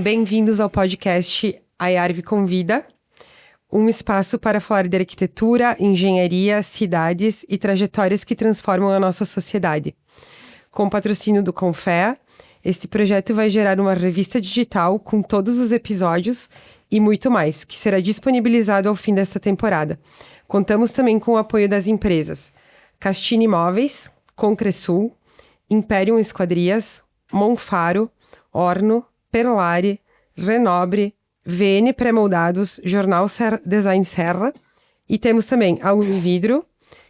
Bem-vindos ao podcast A IARV Convida, um espaço para falar de arquitetura, engenharia, cidades e trajetórias que transformam a nossa sociedade. Com patrocínio do Confea, este projeto vai gerar uma revista digital com todos os episódios e muito mais, que será disponibilizado ao fim desta temporada. Contamos também com o apoio das empresas Castini Imóveis, Concresul, Imperium Esquadrias, Monfaro, Orno, Perlari, Renobre, VN Pré-Moldados, Jornal Design Serra, e temos também a Unividro,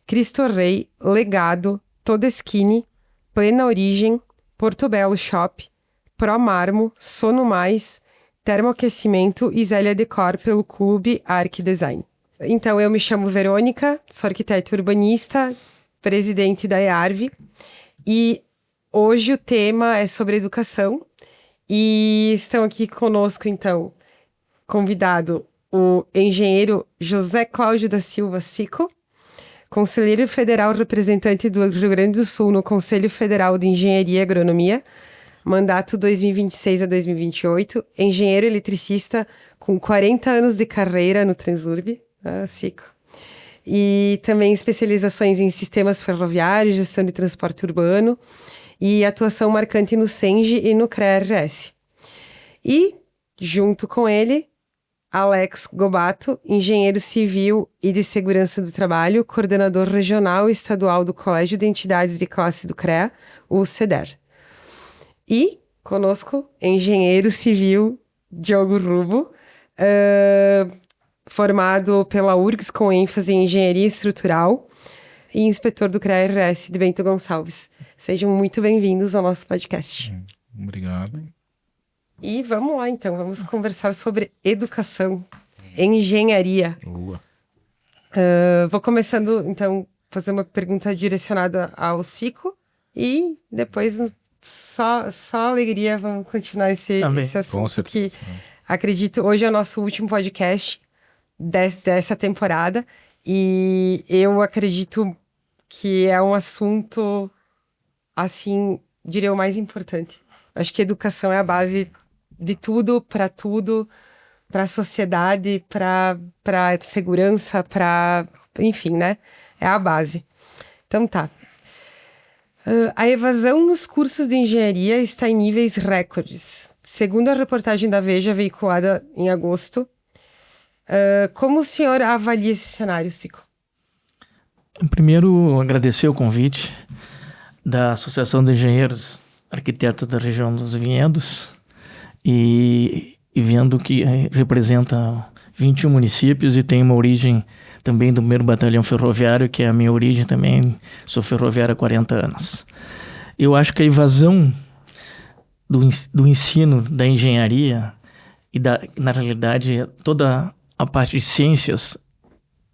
Cristo Rei, Legado, Todeschini, Plena Origem, Portobello Shop, Pro Marmo, Sono Mais, Termoaquecimento e Zélia Decor pelo Clube Arc Design. Então, eu me chamo Verônica, sou arquiteta urbanista, presidente da IARV, e hoje o tema é sobre educação, e estão aqui conosco, então, convidado o engenheiro José Cláudio da Silva Sico, conselheiro federal representante do Rio Grande do Sul no Conselho Federal de Engenharia e Agronomia, mandato 2026 a 2028, engenheiro eletricista com 40 anos de carreira no Transurb, Sico, e também especializações em sistemas ferroviários, gestão de transporte urbano e atuação marcante no SENGE e no CREA-RS. E, junto com ele, Alex Gobato, engenheiro civil e de segurança do trabalho, coordenador regional e estadual do Colégio de Entidades de Classe do CREA, o CEDER. E, conosco, engenheiro civil Diogo Rubo, formado pela URGS com ênfase em engenharia estrutural e inspetor do CREA-RS de Bento Gonçalves. Sejam muito bem-vindos ao nosso podcast. Obrigado. E vamos lá, então. Vamos conversar sobre educação, engenharia. Boa. Vou começando, então, fazer uma pergunta direcionada ao Sico e depois, só alegria, vamos continuar esse assunto que acredito, hoje é o nosso último podcast dessa temporada e eu acredito que é um assunto, assim, diria o mais importante. Acho que a educação é a base de tudo, para a sociedade, para segurança, enfim, né? É a base. Então tá. A evasão nos cursos de engenharia está em níveis recordes. Segundo a reportagem da Veja, veiculada em agosto, como o senhor avalia esse cenário, Sico? Primeiro, agradecer o convite da Associação de Engenheiros Arquitetos da região dos Vinhedos e vendo que representa 21 municípios e tem uma origem também do 1º Batalhão Ferroviário, que é a minha origem também, sou ferroviário há 40 anos. Eu acho que a evasão do ensino da engenharia e na realidade toda a parte de ciências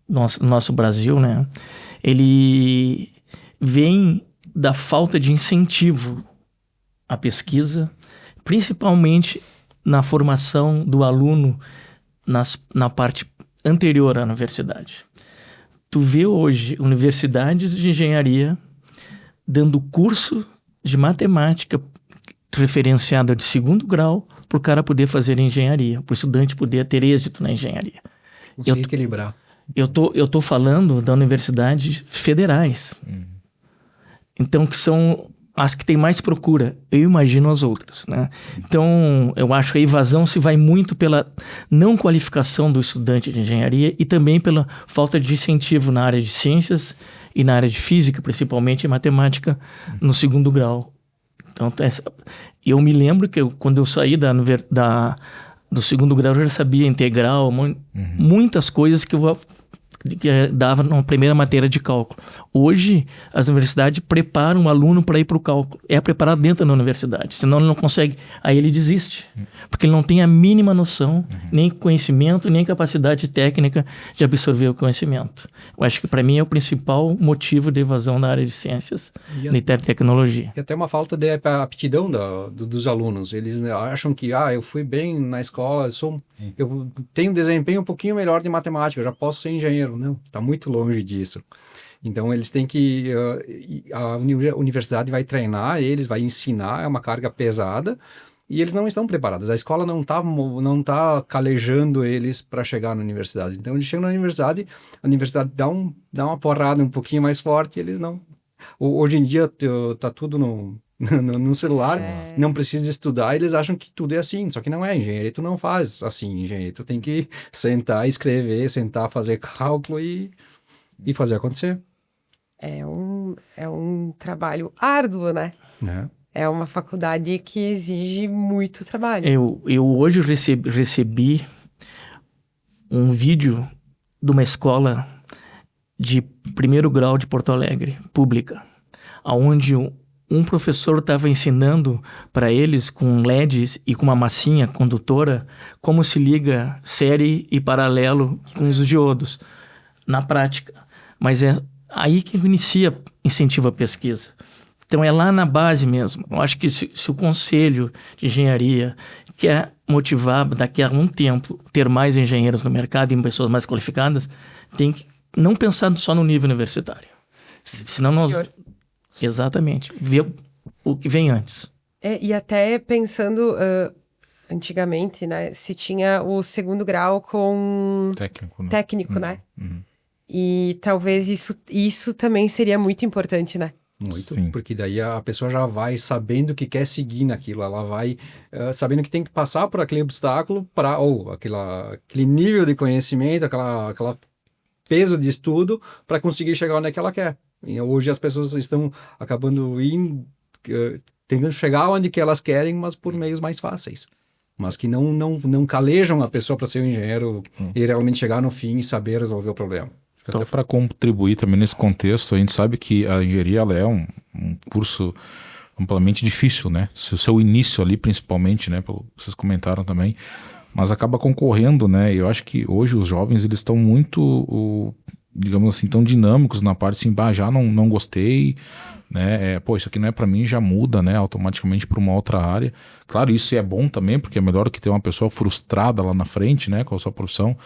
no nosso Brasil, né, ele vem da falta de incentivo à pesquisa, principalmente na formação do aluno na parte anterior à universidade. Tu vê hoje universidades de engenharia dando curso de matemática referenciada de 2º grau para o cara poder fazer engenharia, para o estudante poder ter êxito na engenharia. Conseguir equilibrar. Eu tô falando das universidades federais. Então, que são as que têm mais procura. Eu imagino as outras, né? Então, eu acho que a evasão se vai muito pela não qualificação do estudante de engenharia e também pela falta de incentivo na área de ciências e na área de física, principalmente, e matemática, no 2º grau. Então, eu me lembro que quando eu saí do 2º grau, eu já sabia integral, muitas coisas que eu dava na primeira matéria de cálculo. Hoje, as universidades preparam o aluno para ir para o cálculo. É preparado dentro da universidade. Senão ele não consegue. Aí ele desiste. Porque ele não tem a mínima noção, nem conhecimento, nem capacidade técnica de absorver o conhecimento. Eu acho que para mim é o principal motivo de evasão na área de ciências e tecnologia. E até uma falta de aptidão dos alunos. Eles acham que, eu fui bem na escola, eu tenho um desempenho um pouquinho melhor de matemática, eu já posso ser engenheiro. Não, está muito longe disso. Então, eles têm que... a universidade vai treinar eles, vai ensinar, é uma carga pesada, e eles não estão preparados. A escola não tá calejando eles para chegar na universidade. Então, eles chegam na universidade, a universidade dá uma porrada um pouquinho mais forte, e eles não... Hoje em dia, tá tudo no celular, não precisa estudar, eles acham que tudo é assim, só que não é. Engenharia tu não faz assim, engenharia tu tem que sentar, escrever, fazer cálculo e fazer acontecer. É um trabalho árduo, né? É uma faculdade que exige muito trabalho. Eu hoje recebi um vídeo de uma escola de primeiro grau de Porto Alegre, pública, onde um professor estava ensinando para eles com LEDs e com uma massinha condutora como se liga série e paralelo com os diodos na prática. Mas é aí que incentiva a pesquisa. Então é lá na base mesmo. Eu acho que se o Conselho de Engenharia quer motivar daqui a um tempo ter mais engenheiros no mercado e pessoas mais qualificadas, tem que não pensar só no nível universitário. Senão nós... Exatamente. Ver o que vem antes. E até pensando, antigamente, né? Se tinha o segundo grau com... Técnico, né? E talvez isso também seria muito importante, né? Muito, sim. Porque daí a pessoa já vai sabendo que quer seguir naquilo, ela vai sabendo que tem que passar por aquele obstáculo aquele nível de conhecimento, aquela peso de estudo para conseguir chegar onde é que ela quer. E hoje as pessoas estão acabando tentando chegar onde que elas querem, mas por meios mais fáceis. Mas que não calejam a pessoa para ser um engenheiro e realmente chegar no fim e saber resolver o problema. Até para contribuir também nesse contexto, a gente sabe que a engenharia ela é um curso amplamente difícil, né? O seu início ali, principalmente, né? Vocês comentaram também, mas acaba concorrendo, né? Eu acho que hoje os jovens eles estão muito, digamos assim, tão dinâmicos na parte assim, já não gostei, né? Isso aqui não é para mim, já muda, né? Automaticamente para uma outra área. Claro, isso é bom também, porque é melhor que ter uma pessoa frustrada lá na frente, né? Com a sua profissão.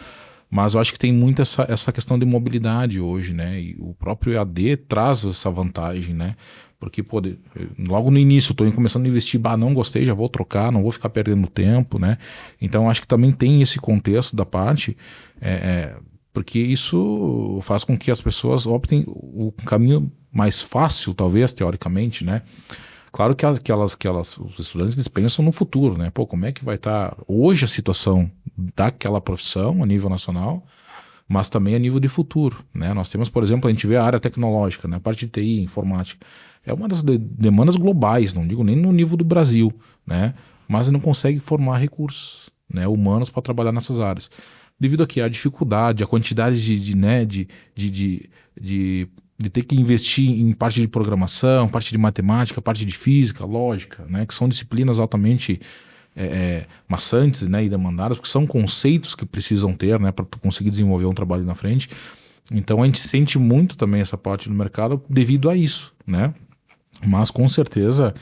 Mas eu acho que tem muito essa questão de mobilidade hoje, né? E o próprio EAD traz essa vantagem, né? Porque, logo no início, estou começando a investir, não gostei, já vou trocar, não vou ficar perdendo tempo, né? Então, acho que também tem esse contexto da parte, porque isso faz com que as pessoas optem o caminho mais fácil, talvez, teoricamente, né? Claro que os estudantes eles pensam no futuro, né? Como é que vai estar hoje a situação daquela profissão a nível nacional, mas também a nível de futuro, né? Nós temos, por exemplo, a gente vê a área tecnológica, né? A parte de TI, informática, é uma das demandas globais, não digo nem no nível do Brasil, né? Mas não consegue formar recursos, né, humanos para trabalhar nessas áreas. Devido a que a dificuldade, a quantidade de ter que investir em parte de programação, parte de matemática, parte de física, lógica, né, que são disciplinas altamente maçantes, né, e demandadas, porque são conceitos que precisam ter, né, para conseguir desenvolver um trabalho na frente. Então a gente sente muito também essa parte do mercado devido a isso, né? Mas com certeza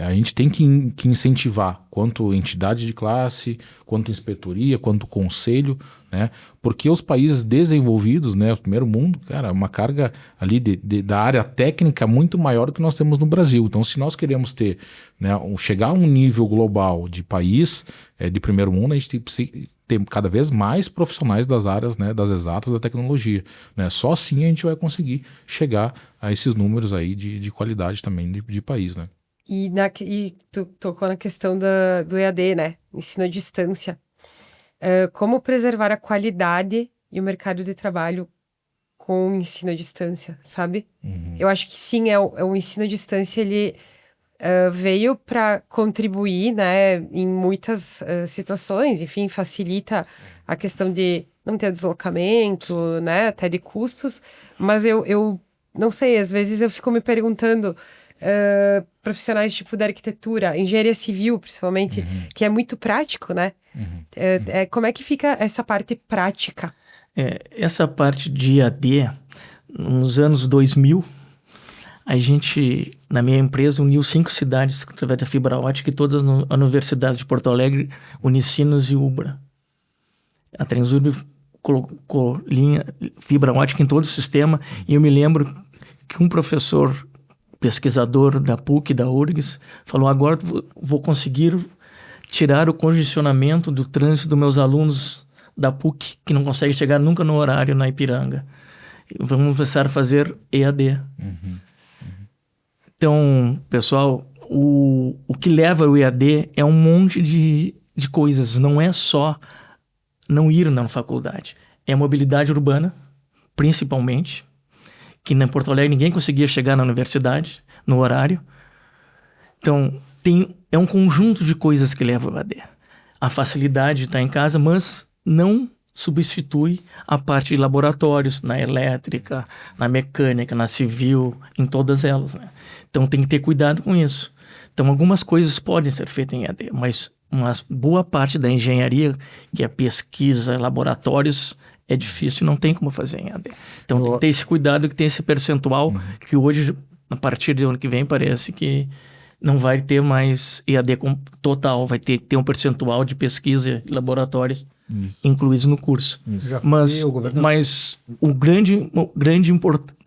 a gente tem que incentivar, quanto entidade de classe, quanto inspetoria, quanto conselho, né? Porque os países desenvolvidos, né, o primeiro mundo, cara, uma carga ali da área técnica muito maior do que nós temos no Brasil. Então, se nós queremos ter, né, chegar a um nível global de país de primeiro mundo, a gente tem que ter cada vez mais profissionais das áreas, né, das exatas, da tecnologia, né? Só assim a gente vai conseguir chegar a esses números aí de qualidade também de país, né? E tu tocou na questão do EAD, né? Ensino à distância. Como preservar a qualidade e o mercado de trabalho com o ensino à distância, sabe? Uhum. Eu acho que sim, o ensino à distância, ele veio para contribuir, né, em muitas situações, enfim, facilita a questão de não ter deslocamento, né, até de custos, mas eu não sei, às vezes eu fico me perguntando, profissionais tipo da arquitetura, engenharia civil, principalmente, que é muito prático, né? Como é que fica essa parte prática? Essa parte de EAD, nos anos 2000, a gente, na minha empresa, uniu 5 cidades através da fibra ótica e todas a Universidade de Porto Alegre, Unicinos e Ubra. A Transurb colocou fibra ótica em todo o sistema e eu me lembro que um professor pesquisador da PUC, da URGS, falou: agora vou conseguir tirar o congestionamento do trânsito dos meus alunos da PUC, que não conseguem chegar nunca no horário na Ipiranga. Vamos começar a fazer EAD. Então, pessoal, o que leva ao EAD é um monte de coisas. Não é só não ir na faculdade. É a mobilidade urbana, principalmente, que em Porto Alegre ninguém conseguia chegar na universidade no horário. Então, é um conjunto de coisas que leva ao EAD. A facilidade de estar em casa, mas não substitui a parte de laboratórios, na elétrica, na mecânica, na civil, em todas elas, né? Então tem que ter cuidado com isso. Então algumas coisas podem ser feitas em EAD, mas uma boa parte da engenharia, que é pesquisa, laboratórios, é difícil e não tem como fazer em EAD. Então tem que ter esse cuidado, que tem esse percentual, que hoje, a partir do ano que vem, parece que não vai ter mais EAD total, vai ter um percentual de pesquisa e laboratórios incluídos no curso. Mas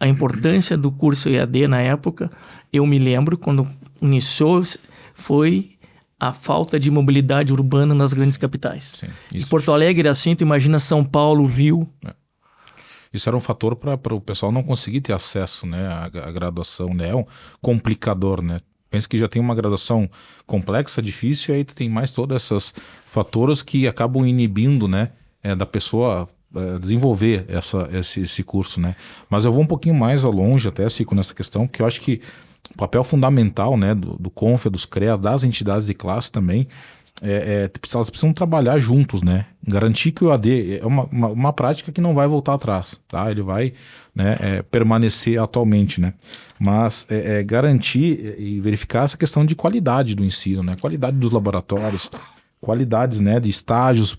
a importância do curso EAD na época, eu me lembro, quando iniciou, foi a falta de mobilidade urbana nas grandes capitais. Sim, e Porto Alegre, assim, tu imagina São Paulo, Rio. Isso era um fator para o pessoal não conseguir ter acesso, né, à graduação, né? É um complicador, né? Pensa que já tem uma graduação complexa, difícil, e aí tu tem mais todos esses fatores que acabam inibindo, né, da pessoa desenvolver esse curso, né? Mas eu vou um pouquinho mais longe até, Cico, nessa questão, porque eu acho que o papel fundamental, né, do CONFEA, dos CREAS, das entidades de classe também, elas precisam trabalhar juntos, né? Garantir que o EAD é uma prática que não vai voltar atrás, tá? Ele vai, né, permanecer atualmente, né? Mas garantir e verificar essa questão de qualidade do ensino, né? Qualidade dos laboratórios, qualidades, né, de estágios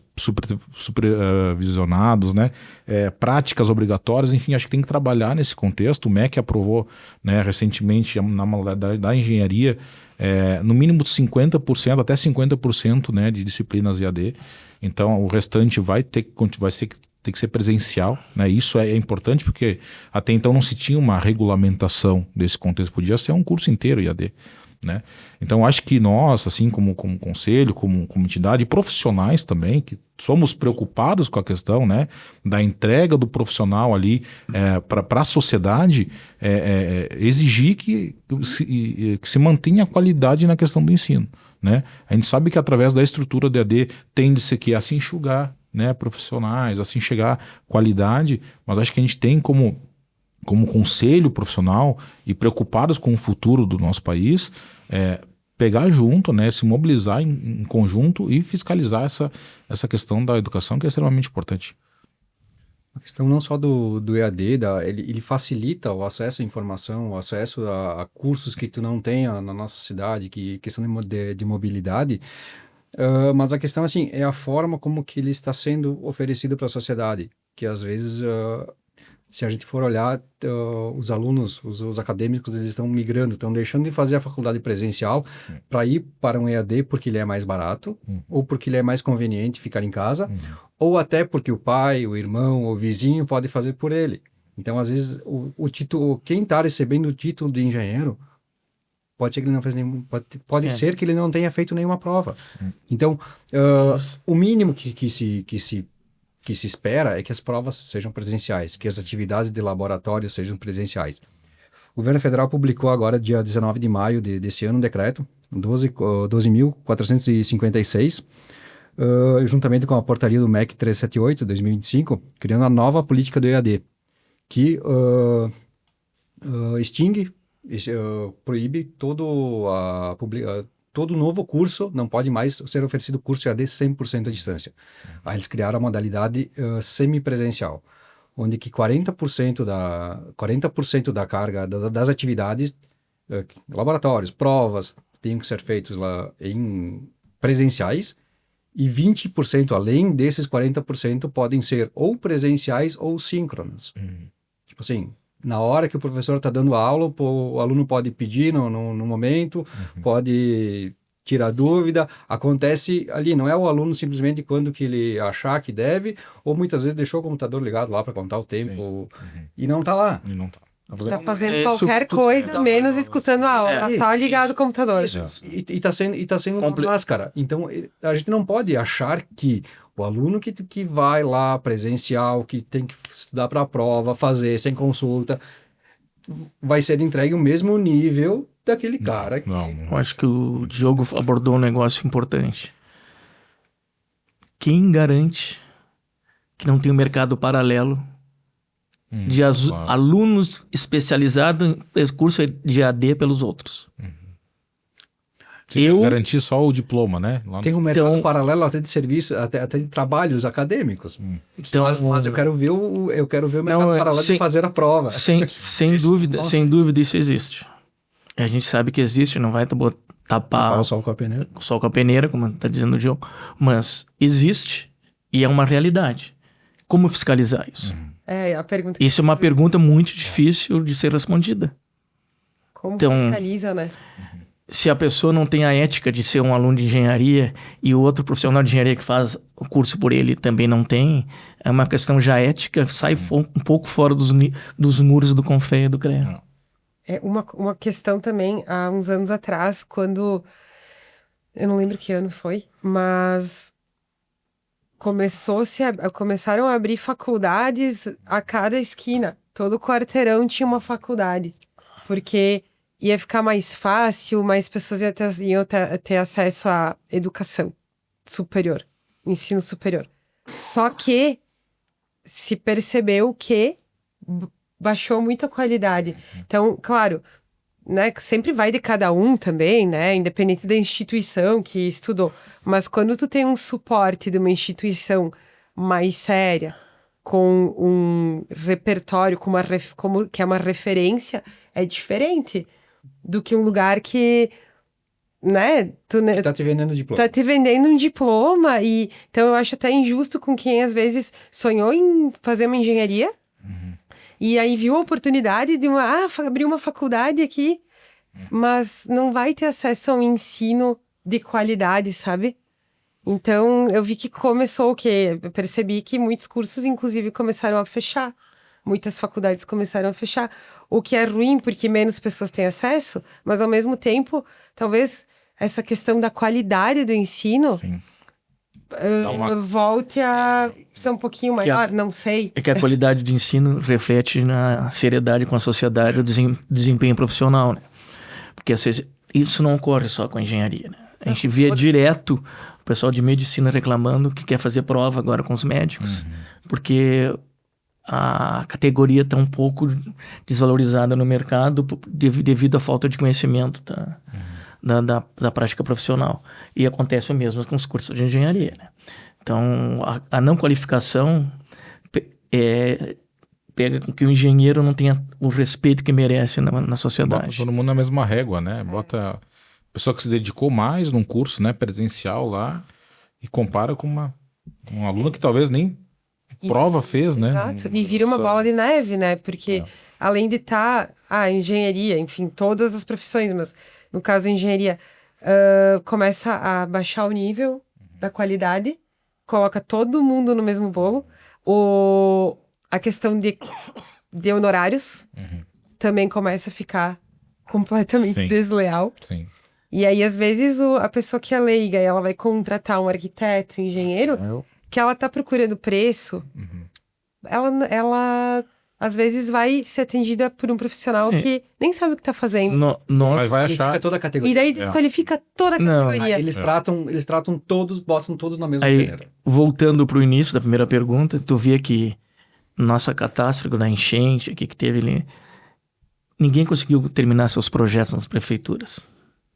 supervisionados, né? Práticas obrigatórias, enfim, acho que tem que trabalhar nesse contexto. O MEC aprovou, né, recentemente na modalidade da engenharia, no mínimo 50%, até 50%, né, de disciplinas EAD. Então o restante vai ter que ser presencial, né? Isso é importante porque até então não se tinha uma regulamentação desse contexto, podia ser um curso inteiro EAD, né? Então acho que nós, assim como conselho, como entidade, e profissionais também, que somos preocupados com a questão, né, da entrega do profissional ali para a sociedade, exigir que se mantenha a qualidade na questão do ensino, né? A gente sabe que através da estrutura do EAD tende-se a se enxugar, né, profissionais, assim chegar qualidade, mas acho que a gente tem como conselho profissional e preocupados com o futuro do nosso país, pegar junto, né, se mobilizar em conjunto e fiscalizar essa questão da educação, que é extremamente importante. A questão não só do EAD, ele facilita o acesso à informação, o acesso a cursos que tu não tenha na nossa cidade, que questão de mobilidade, mas a questão, assim, é a forma como que ele está sendo oferecido para a sociedade, que às vezes, se a gente for olhar, os alunos, os acadêmicos, eles estão migrando, estão deixando de fazer a faculdade presencial para ir para um EAD porque ele é mais barato, ou porque ele é mais conveniente ficar em casa, ou até porque o pai, o irmão, o vizinho pode fazer por ele. Então, às vezes, o título, quem está recebendo o título de engenheiro, pode ser que ele não fez nenhum, pode ser que ele não tenha feito nenhuma prova. Então, o mínimo que se espera é que as provas sejam presenciais, que as atividades de laboratório sejam presenciais. O governo federal publicou agora, dia 19 de maio desse ano, um decreto, 12.456, juntamente com a portaria do MEC 378, 2025, criando a nova política do EAD, que proíbe todo novo curso, não pode mais ser oferecido curso EAD 100% à distância. Aí eles criaram a modalidade semipresencial, onde que 40% da carga das atividades, laboratórios, provas, têm que ser feitos lá em presenciais, e 20%, além desses 40%, podem ser ou presenciais ou síncronos. Tipo assim, na hora que o professor está dando aula, o aluno pode pedir no momento, pode tirar dúvida, acontece ali, não é o aluno simplesmente quando que ele achar que deve, ou muitas vezes deixou o computador ligado lá para contar o tempo, e não está lá. Tá fazendo É, qualquer coisa, menos escutando a aula. Tá só ligado ao computador. Isso. E tá sendo uma máscara. Então, a gente não pode achar que o aluno que vai lá presencial, que tem que estudar para a prova, fazer sem consulta, vai ser entregue o mesmo nível daquele cara. Não. Eu acho que o Diogo abordou um negócio importante. Quem garante que não tem um mercado paralelo de claro. alunos especializados em curso de AD pelos outros? Sim, garantir só o diploma, né? Lá Tem um mercado paralelo até de serviço, até de trabalhos acadêmicos. Então, Mas eu quero ver o mercado paralelo de fazer a prova. Sem dúvida isso existe. A gente sabe que existe, não vai tapar o sol com a peneira. o sol com a peneira, como está dizendo o Diogo, mas existe e é uma realidade. Como fiscalizar isso? A pergunta Isso é uma pergunta muito difícil de ser respondida. como então, fiscaliza, né? Se a pessoa não tem a ética de ser um aluno de engenharia e o outro profissional de engenharia que faz o curso por ele também não tem, é uma questão já ética, sai um pouco fora dos muros do Confe e do CREA. É uma questão também, há uns anos atrás, quando... Eu não lembro que ano foi, mas começaram a abrir faculdades a cada esquina. Todo quarteirão tinha uma faculdade, porque ia ficar mais fácil, mais pessoas iam ter acesso à educação superior, ensino superior. Só que se percebeu que baixou muito a qualidade. Então, claro, né, que sempre vai de cada um também, né, independente da instituição que estudou. Mas quando tu tem um suporte de uma instituição mais séria, com um repertório, que é uma referência, é diferente do que um lugar que, né, Que tá te vendendo diploma. tá te vendendo um diploma. E então eu acho até injusto com quem às vezes sonhou em fazer uma engenharia e aí viu a oportunidade de abrir uma faculdade aqui, mas não vai ter acesso a um ensino de qualidade, sabe? Então eu vi que começou o quê? Eu percebi que muitos cursos, inclusive, começaram a fechar. Muitas faculdades começaram a fechar, o que é ruim porque menos pessoas têm acesso, mas ao mesmo tempo, talvez essa questão da qualidade do ensino volte a ser um pouquinho maior, não sei. É que a qualidade de ensino reflete na seriedade com a sociedade e o desempenho profissional, né? Porque isso não ocorre só com a engenharia, né? A gente vê direto o pessoal de medicina reclamando que quer fazer prova agora com os médicos, porque a categoria está um pouco desvalorizada no mercado devido à falta de conhecimento da prática profissional. E acontece o mesmo com os cursos de engenharia, né? Então, a não qualificação pega com que o engenheiro não tenha o respeito que merece na sociedade. Bota todo mundo na mesma régua, né? Bota a pessoa que se dedicou mais num curso, né, presencial lá e compara com um aluno que talvez nem prova fez, né? Exato, e vira uma bola de neve, né? Porque além de estar engenharia, enfim, todas as profissões, mas no caso engenharia, começa a baixar o nível da qualidade, coloca todo mundo no mesmo bolo. A questão de honorários também começa a ficar completamente desleal. Sim. E aí, às vezes, a pessoa que é leiga, ela vai contratar um arquiteto, um engenheiro, que ela tá procurando preço, ela às vezes vai ser atendida por um profissional que nem sabe o que tá fazendo. Mas vai achar toda a categoria. E daí desqualifica toda a categoria. Eles tratam todos, botam todos na mesma Aí, peneira. voltando pro início da primeira pergunta, tu vê que nossa catástrofe da enchente aqui que teve ali, ninguém conseguiu terminar seus projetos nas prefeituras.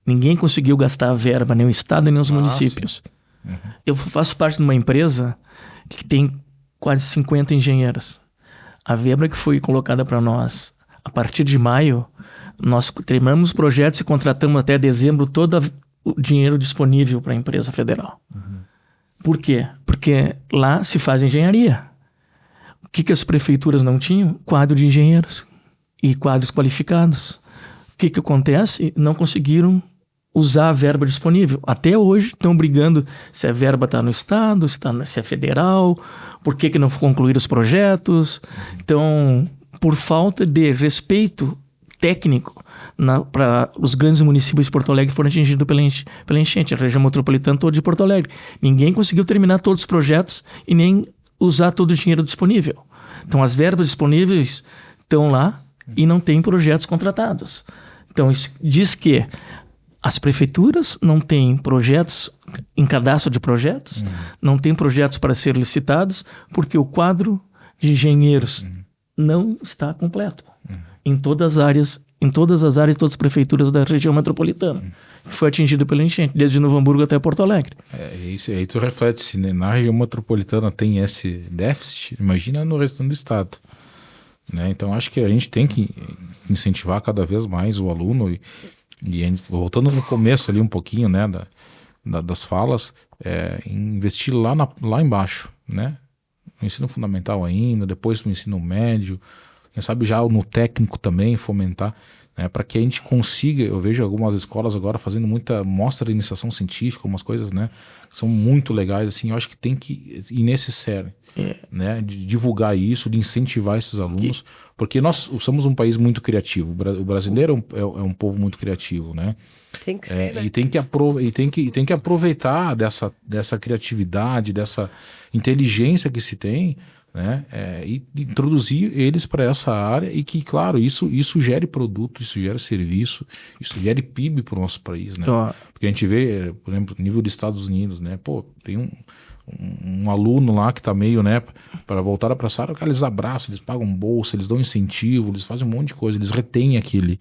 Ninguém conseguiu gastar a verba, nem o estado, nem os municípios. Eu faço parte de uma empresa que tem quase 50 engenheiros. A verba que foi colocada para nós, a partir de maio, nós terminamos os projetos e contratamos até dezembro todo o dinheiro disponível para a empresa federal. Por quê? Porque lá se faz engenharia. O que as prefeituras não tinham? Quadro de engenheiros e quadros qualificados. O que acontece? Não conseguiram usar a verba disponível. Até hoje estão brigando se a verba está no estado, se é federal, por que não concluíram os projetos. Então, por falta de respeito técnico para os grandes municípios de Porto Alegre que foram atingidos pela enchente, a região metropolitana toda de Porto Alegre. Ninguém conseguiu terminar todos os projetos e nem usar todo o dinheiro disponível. Então, as verbas disponíveis estão lá e não tem projetos contratados. Então, isso diz que as prefeituras não têm projetos em cadastro de projetos, não têm projetos para ser licitados, porque o quadro de engenheiros não está completo em todas as áreas, todas as prefeituras da região metropolitana, que foi atingida pela enchente, desde Novo Hamburgo até Porto Alegre. Isso aí tu reflete, se na região metropolitana tem esse déficit, imagina no restante do estado. Né? Então acho que a gente tem que incentivar cada vez mais o aluno e a gente, voltando no começo ali um pouquinho, né, das falas, investir lá embaixo, né? No ensino fundamental ainda, depois no ensino médio, quem sabe já no técnico também fomentar, né, para que a gente consiga. Eu vejo algumas escolas agora fazendo muita mostra de iniciação científica, umas coisas, né, que são muito legais, assim. Eu acho que tem que ir nesse sério, né, de divulgar isso, de incentivar esses alunos, porque nós somos um país muito criativo. O brasileiro é um povo muito criativo, né? Tem que ser, né? E tem que aproveitar dessa criatividade, dessa inteligência que se tem, né? E introduzir eles para essa área e que, claro, isso gere produto, isso gere serviço, isso gere PIB para o nosso país, né? Porque a gente vê, por exemplo, nível dos Estados Unidos, né? Pô, tem um aluno lá que está meio, né, para voltar para essa área, eles abraçam, eles pagam bolsa, eles dão incentivo, eles fazem um monte de coisa, eles retêm aquele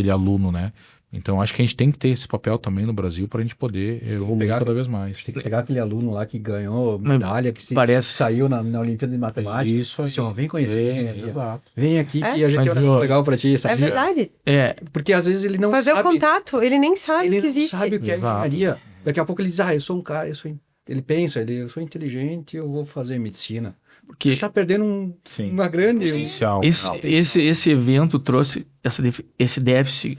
aluno, né? Então acho que a gente tem que ter esse papel também no Brasil para a gente poder evoluir cada vez mais. Tem que pegar aquele aluno lá que ganhou medalha, que saiu na Olimpíada de Matemática. Isso aí. Assim, vem conhecer engenharia. Exato. Vem aqui que a gente tem um negócio legal para ti. Sabe? É verdade. Porque às vezes ele não Fazer sabe. o contato, ele nem sabe Ele que não existe. sabe o que é engenharia. Daqui a pouco ele diz, eu sou um cara, ele pensa, eu sou inteligente, eu vou fazer medicina. Porque está perdendo uma grande... Potencial. Esse evento trouxe esse déficit,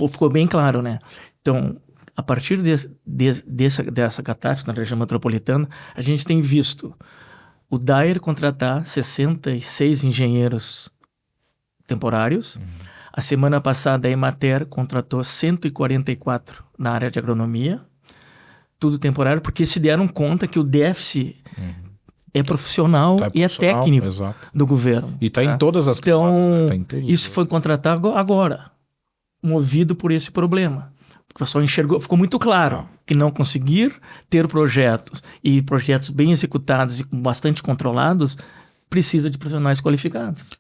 ficou bem claro, né? Então, a partir dessa catástrofe na região metropolitana, a gente tem visto o DAER contratar 66 engenheiros temporários. A semana passada, a Emater contratou 144 na área de agronomia. Tudo temporário, porque se deram conta que o déficit é profissional e é técnico do governo. E está em todas as camadas, né? Isso foi contratado agora, movido por esse problema. O pessoal enxergou, ficou muito claro que não conseguir ter projetos e projetos bem executados e bastante controlados, precisa de profissionais qualificados.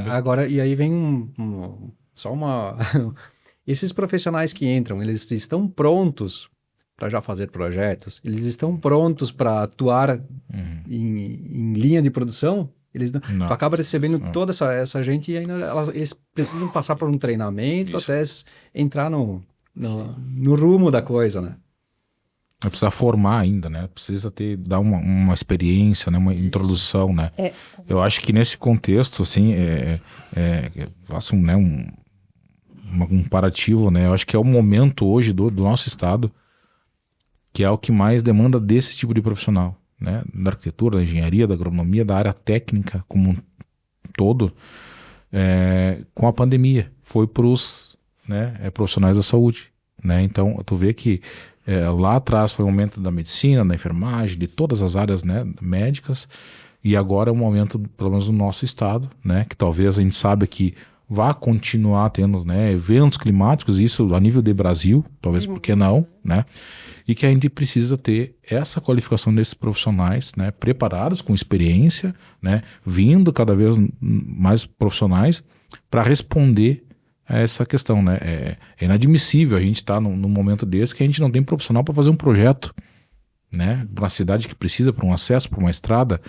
Agora, e aí vem esses profissionais que entram, eles estão prontos para já fazer projetos, eles estão prontos para atuar em linha de produção, eles não. Tu acaba recebendo toda essa gente e ainda eles precisam passar por um treinamento até entrar no rumo da coisa, né? Precisa formar ainda, né? Precisa dar uma experiência, né? Uma introdução, né? Eu acho que nesse contexto, assim, faço um comparativo, né? Eu acho que é o momento hoje do nosso estado que é o que mais demanda desse tipo de profissional, né? Da arquitetura, da engenharia, da agronomia, da área técnica como um todo, com a pandemia. Foi para os profissionais da saúde, né? Então, tu vê que lá atrás foi o momento da medicina, da enfermagem, de todas as áreas, né, médicas, e agora é o momento, pelo menos no nosso estado, né, que talvez a gente saiba que vai continuar tendo, né, eventos climáticos, isso a nível de Brasil, talvez porque não, né? E que a gente precisa ter essa qualificação desses profissionais, né, preparados, com experiência, né, vindo cada vez mais profissionais para responder a essa questão, né? É inadmissível a gente estar num momento desse que a gente não tem profissional para fazer um projeto, né, para uma cidade que precisa, para um acesso, para uma estrada,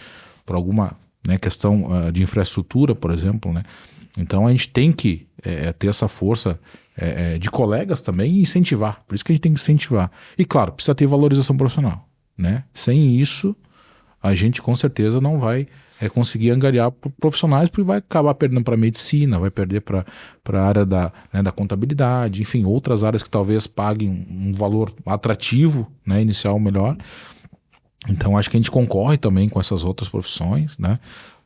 para alguma, né, questão de infraestrutura, por exemplo, né? Então a gente tem que ter essa força de colegas também e incentivar. Por isso que a gente tem que incentivar. E claro, precisa ter valorização profissional, né? Sem isso, a gente com certeza não vai conseguir angariar profissionais, porque vai acabar perdendo para a medicina, vai perder para a área da contabilidade, enfim, outras áreas que talvez paguem um valor atrativo, né, inicial melhor. Então acho que a gente concorre também com essas outras profissões, né?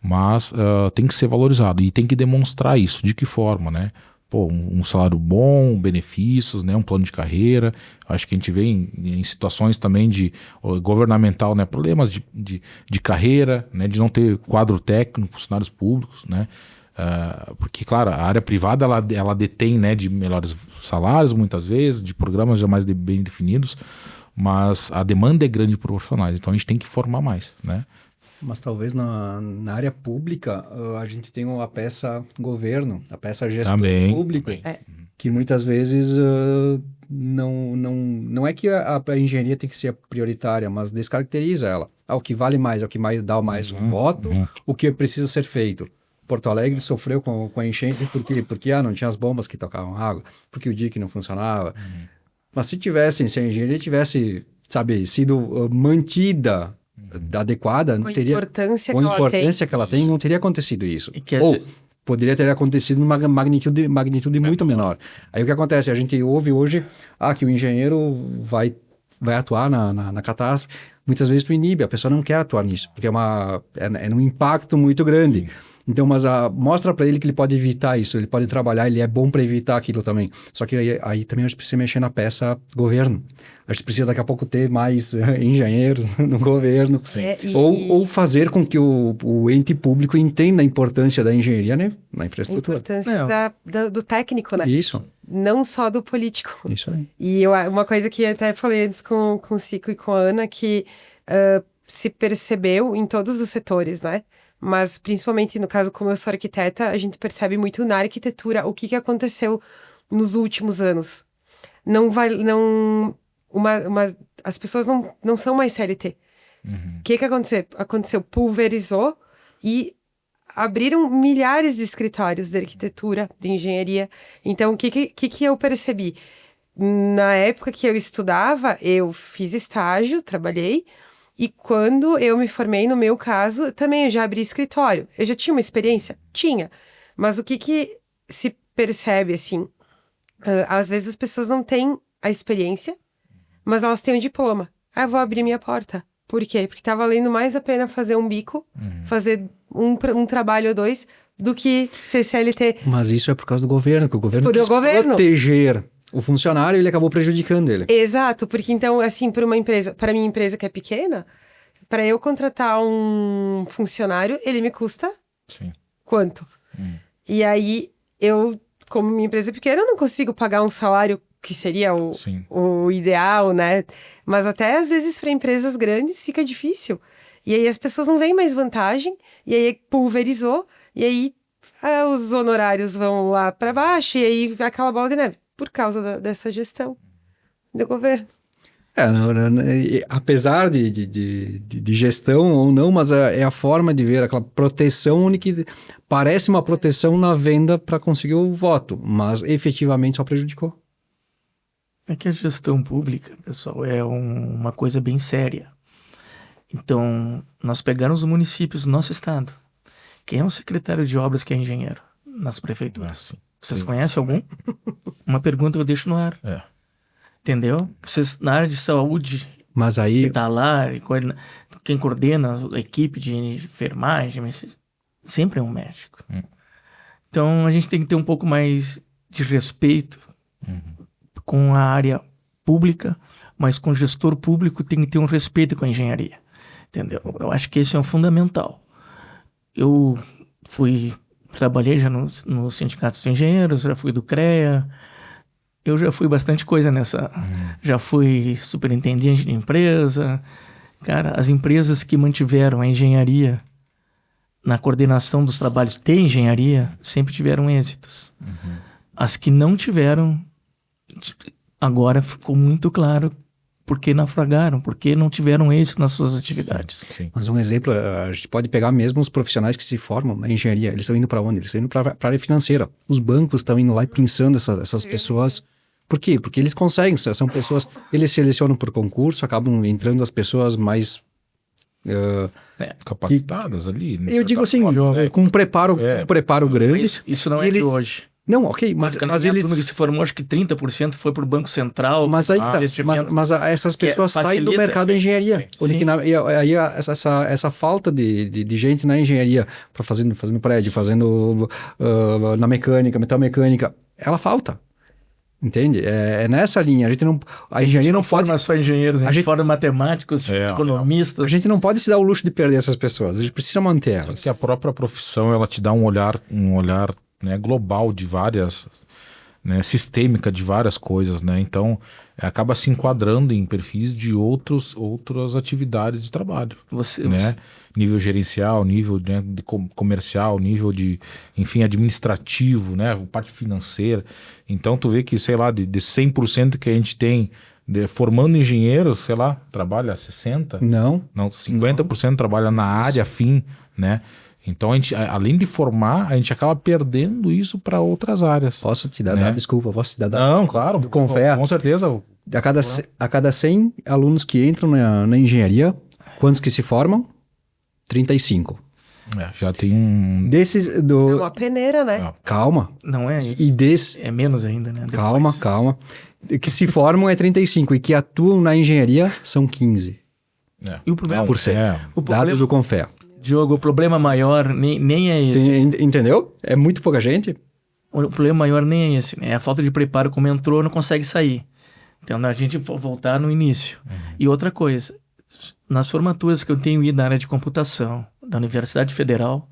mas tem que ser valorizado e tem que demonstrar isso. De que forma, né? Pô, um salário bom, benefícios, né? Um plano de carreira. Acho que a gente vê em situações também de governamental, né? Problemas de carreira, né? De não ter quadro técnico, funcionários públicos, né? Porque, claro, a área privada ela detém, né, de melhores salários muitas vezes, de programas já mais bem definidos, mas a demanda é grande por profissionais, então a gente tem que formar mais, né? Mas talvez na área pública a gente tem a peça governo, a peça gestão pública, que muitas vezes não é que a engenharia tem que ser prioritária, mas descaracteriza ela. O que vale mais, o que mais dá mais voto, o que precisa ser feito. Porto Alegre sofreu com a enchente porque não tinha as bombas que tocavam água, porque o DIC não funcionava. Mas se a engenharia tivesse, sabe, sido mantida adequada, Com a teria importância que ela tem, não teria acontecido isso. Ou poderia ter acontecido numa magnitude muito menor. Aí o que acontece? A gente ouve hoje que o engenheiro vai atuar na catástrofe. Muitas vezes tu inibe, a pessoa não quer atuar nisso, porque é um impacto muito grande. Então, mas mostra para ele que ele pode evitar isso, ele pode trabalhar, ele é bom para evitar aquilo também. Só que aí também a gente precisa mexer na peça governo. A gente precisa daqui a pouco ter mais engenheiros no governo. Ou fazer com que o ente público entenda a importância da engenharia, né, na infraestrutura. A importância do técnico, né? Isso. Não só do político. Isso aí. E uma coisa que até falei antes com o Cico e com a Ana, que se percebeu em todos os setores, né? Mas principalmente no caso, como eu sou arquiteta, a gente percebe muito na arquitetura o que aconteceu nos últimos anos. As pessoas não são mais CLT. O que aconteceu? Pulverizou e abriram milhares de escritórios de arquitetura, de engenharia. Então, o que eu percebi? Na época que eu estudava, eu fiz estágio, trabalhei. E quando eu me formei, no meu caso, também eu já abri escritório. Eu já tinha uma experiência? Tinha. Mas o que se percebe, assim? Às vezes as pessoas não têm a experiência, mas elas têm um diploma. Eu vou abrir minha porta. Por quê? Porque tá valendo mais a pena fazer um bico, fazer um trabalho ou dois, do que ser CLT. Mas isso é por causa do governo, que o governo quis proteger o funcionário, ele acabou prejudicando ele. Exato, porque então, assim, para minha empresa que é pequena, para eu contratar um funcionário, ele me custa quanto? E aí, como minha empresa é pequena, eu não consigo pagar um salário que seria o ideal, né? Mas até às vezes para empresas grandes fica difícil. E aí as pessoas não veem mais vantagem, e aí pulverizou, e aí os honorários vão lá para baixo, e aí aquela bola de neve. Por causa dessa gestão do governo. Apesar de gestão ou não, mas é a forma de ver aquela proteção que parece uma proteção na venda para conseguir o voto, mas efetivamente só prejudicou. É que a gestão pública, pessoal, é uma coisa bem séria. Então, nós pegamos os municípios do nosso estado. Quem é o secretário de obras que é engenheiro nas prefeituras? Vocês conhecem algum? Uma pergunta que eu deixo no ar. Entendeu? Vocês, na área de saúde, mas aí hospitalar, quem coordena a equipe de enfermagem, sempre é um médico. Então, a gente tem que ter um pouco mais de respeito com a área pública, mas com o gestor público tem que ter um respeito com a engenharia. Entendeu? Eu acho que esse é um fundamental. Eu trabalhei já no sindicato de engenheiros, já fui do CREA, eu já fui bastante coisa nessa. Já fui superintendente de empresa. Cara, as empresas que mantiveram a engenharia na coordenação dos trabalhos de engenharia sempre tiveram êxitos. As que não tiveram, agora ficou muito claro porque naufragaram, porque não tiveram êxito nas suas atividades. Sim. Mas um exemplo, a gente pode pegar mesmo os profissionais que se formam na engenharia, eles estão indo para onde? Eles estão indo para a área financeira. Os bancos estão indo lá e pensando essas pessoas. Por quê? Porque eles conseguem, são pessoas, eles selecionam por concurso, acabam entrando as pessoas mais capacitadas ali. Eu digo assim, com um preparo grande. Isso não é de hoje. Não, ok, mas eles... que se formou, acho que 30% foi para o Banco Central. Mas aí essas pessoas saem do mercado da engenharia. Aí essa falta de gente na engenharia, fazendo prédio, fazendo na mecânica, metalmecânica, ela falta. Entende? É nessa linha. A engenharia não pode... forma só engenheiros, a gente forma matemáticos, economistas. A gente não pode se dar o luxo de perder essas pessoas. A gente precisa manter elas. Que a própria profissão, ela te dá um olhar né, global de várias, né, sistêmica de várias coisas, né? Então, acaba se enquadrando em perfis de outras atividades de trabalho, né? Nível gerencial, nível, né, de comercial, nível de, enfim, administrativo, né? Parte financeira. Então, tu vê que, sei lá, de 100% que a gente tem formando engenheiros, sei lá, trabalha 60%? Não, 50% trabalha na área afim, né? Então, a gente, além de formar, a gente acaba perdendo isso para outras áreas. Posso te dar, né? Desculpa, posso te dar... Não, claro. Do Confea. Com certeza. A cada 100 alunos que entram na engenharia, quantos que se formam? 35. Já tem um... Desses... É uma peneira, né? Calma. Não é isso. É menos ainda, né? Depois. Calma. Que se formam é 35 e que atuam na engenharia são 15. E o problema... Dados do Confea. Diogo, o problema maior nem é esse. Entendeu? É muito pouca gente. O problema maior nem é esse, né? É a falta de preparo, como entrou, não consegue sair. Então, a gente voltar no início. E outra coisa, nas formaturas que eu tenho ido na área de computação, da Universidade Federal,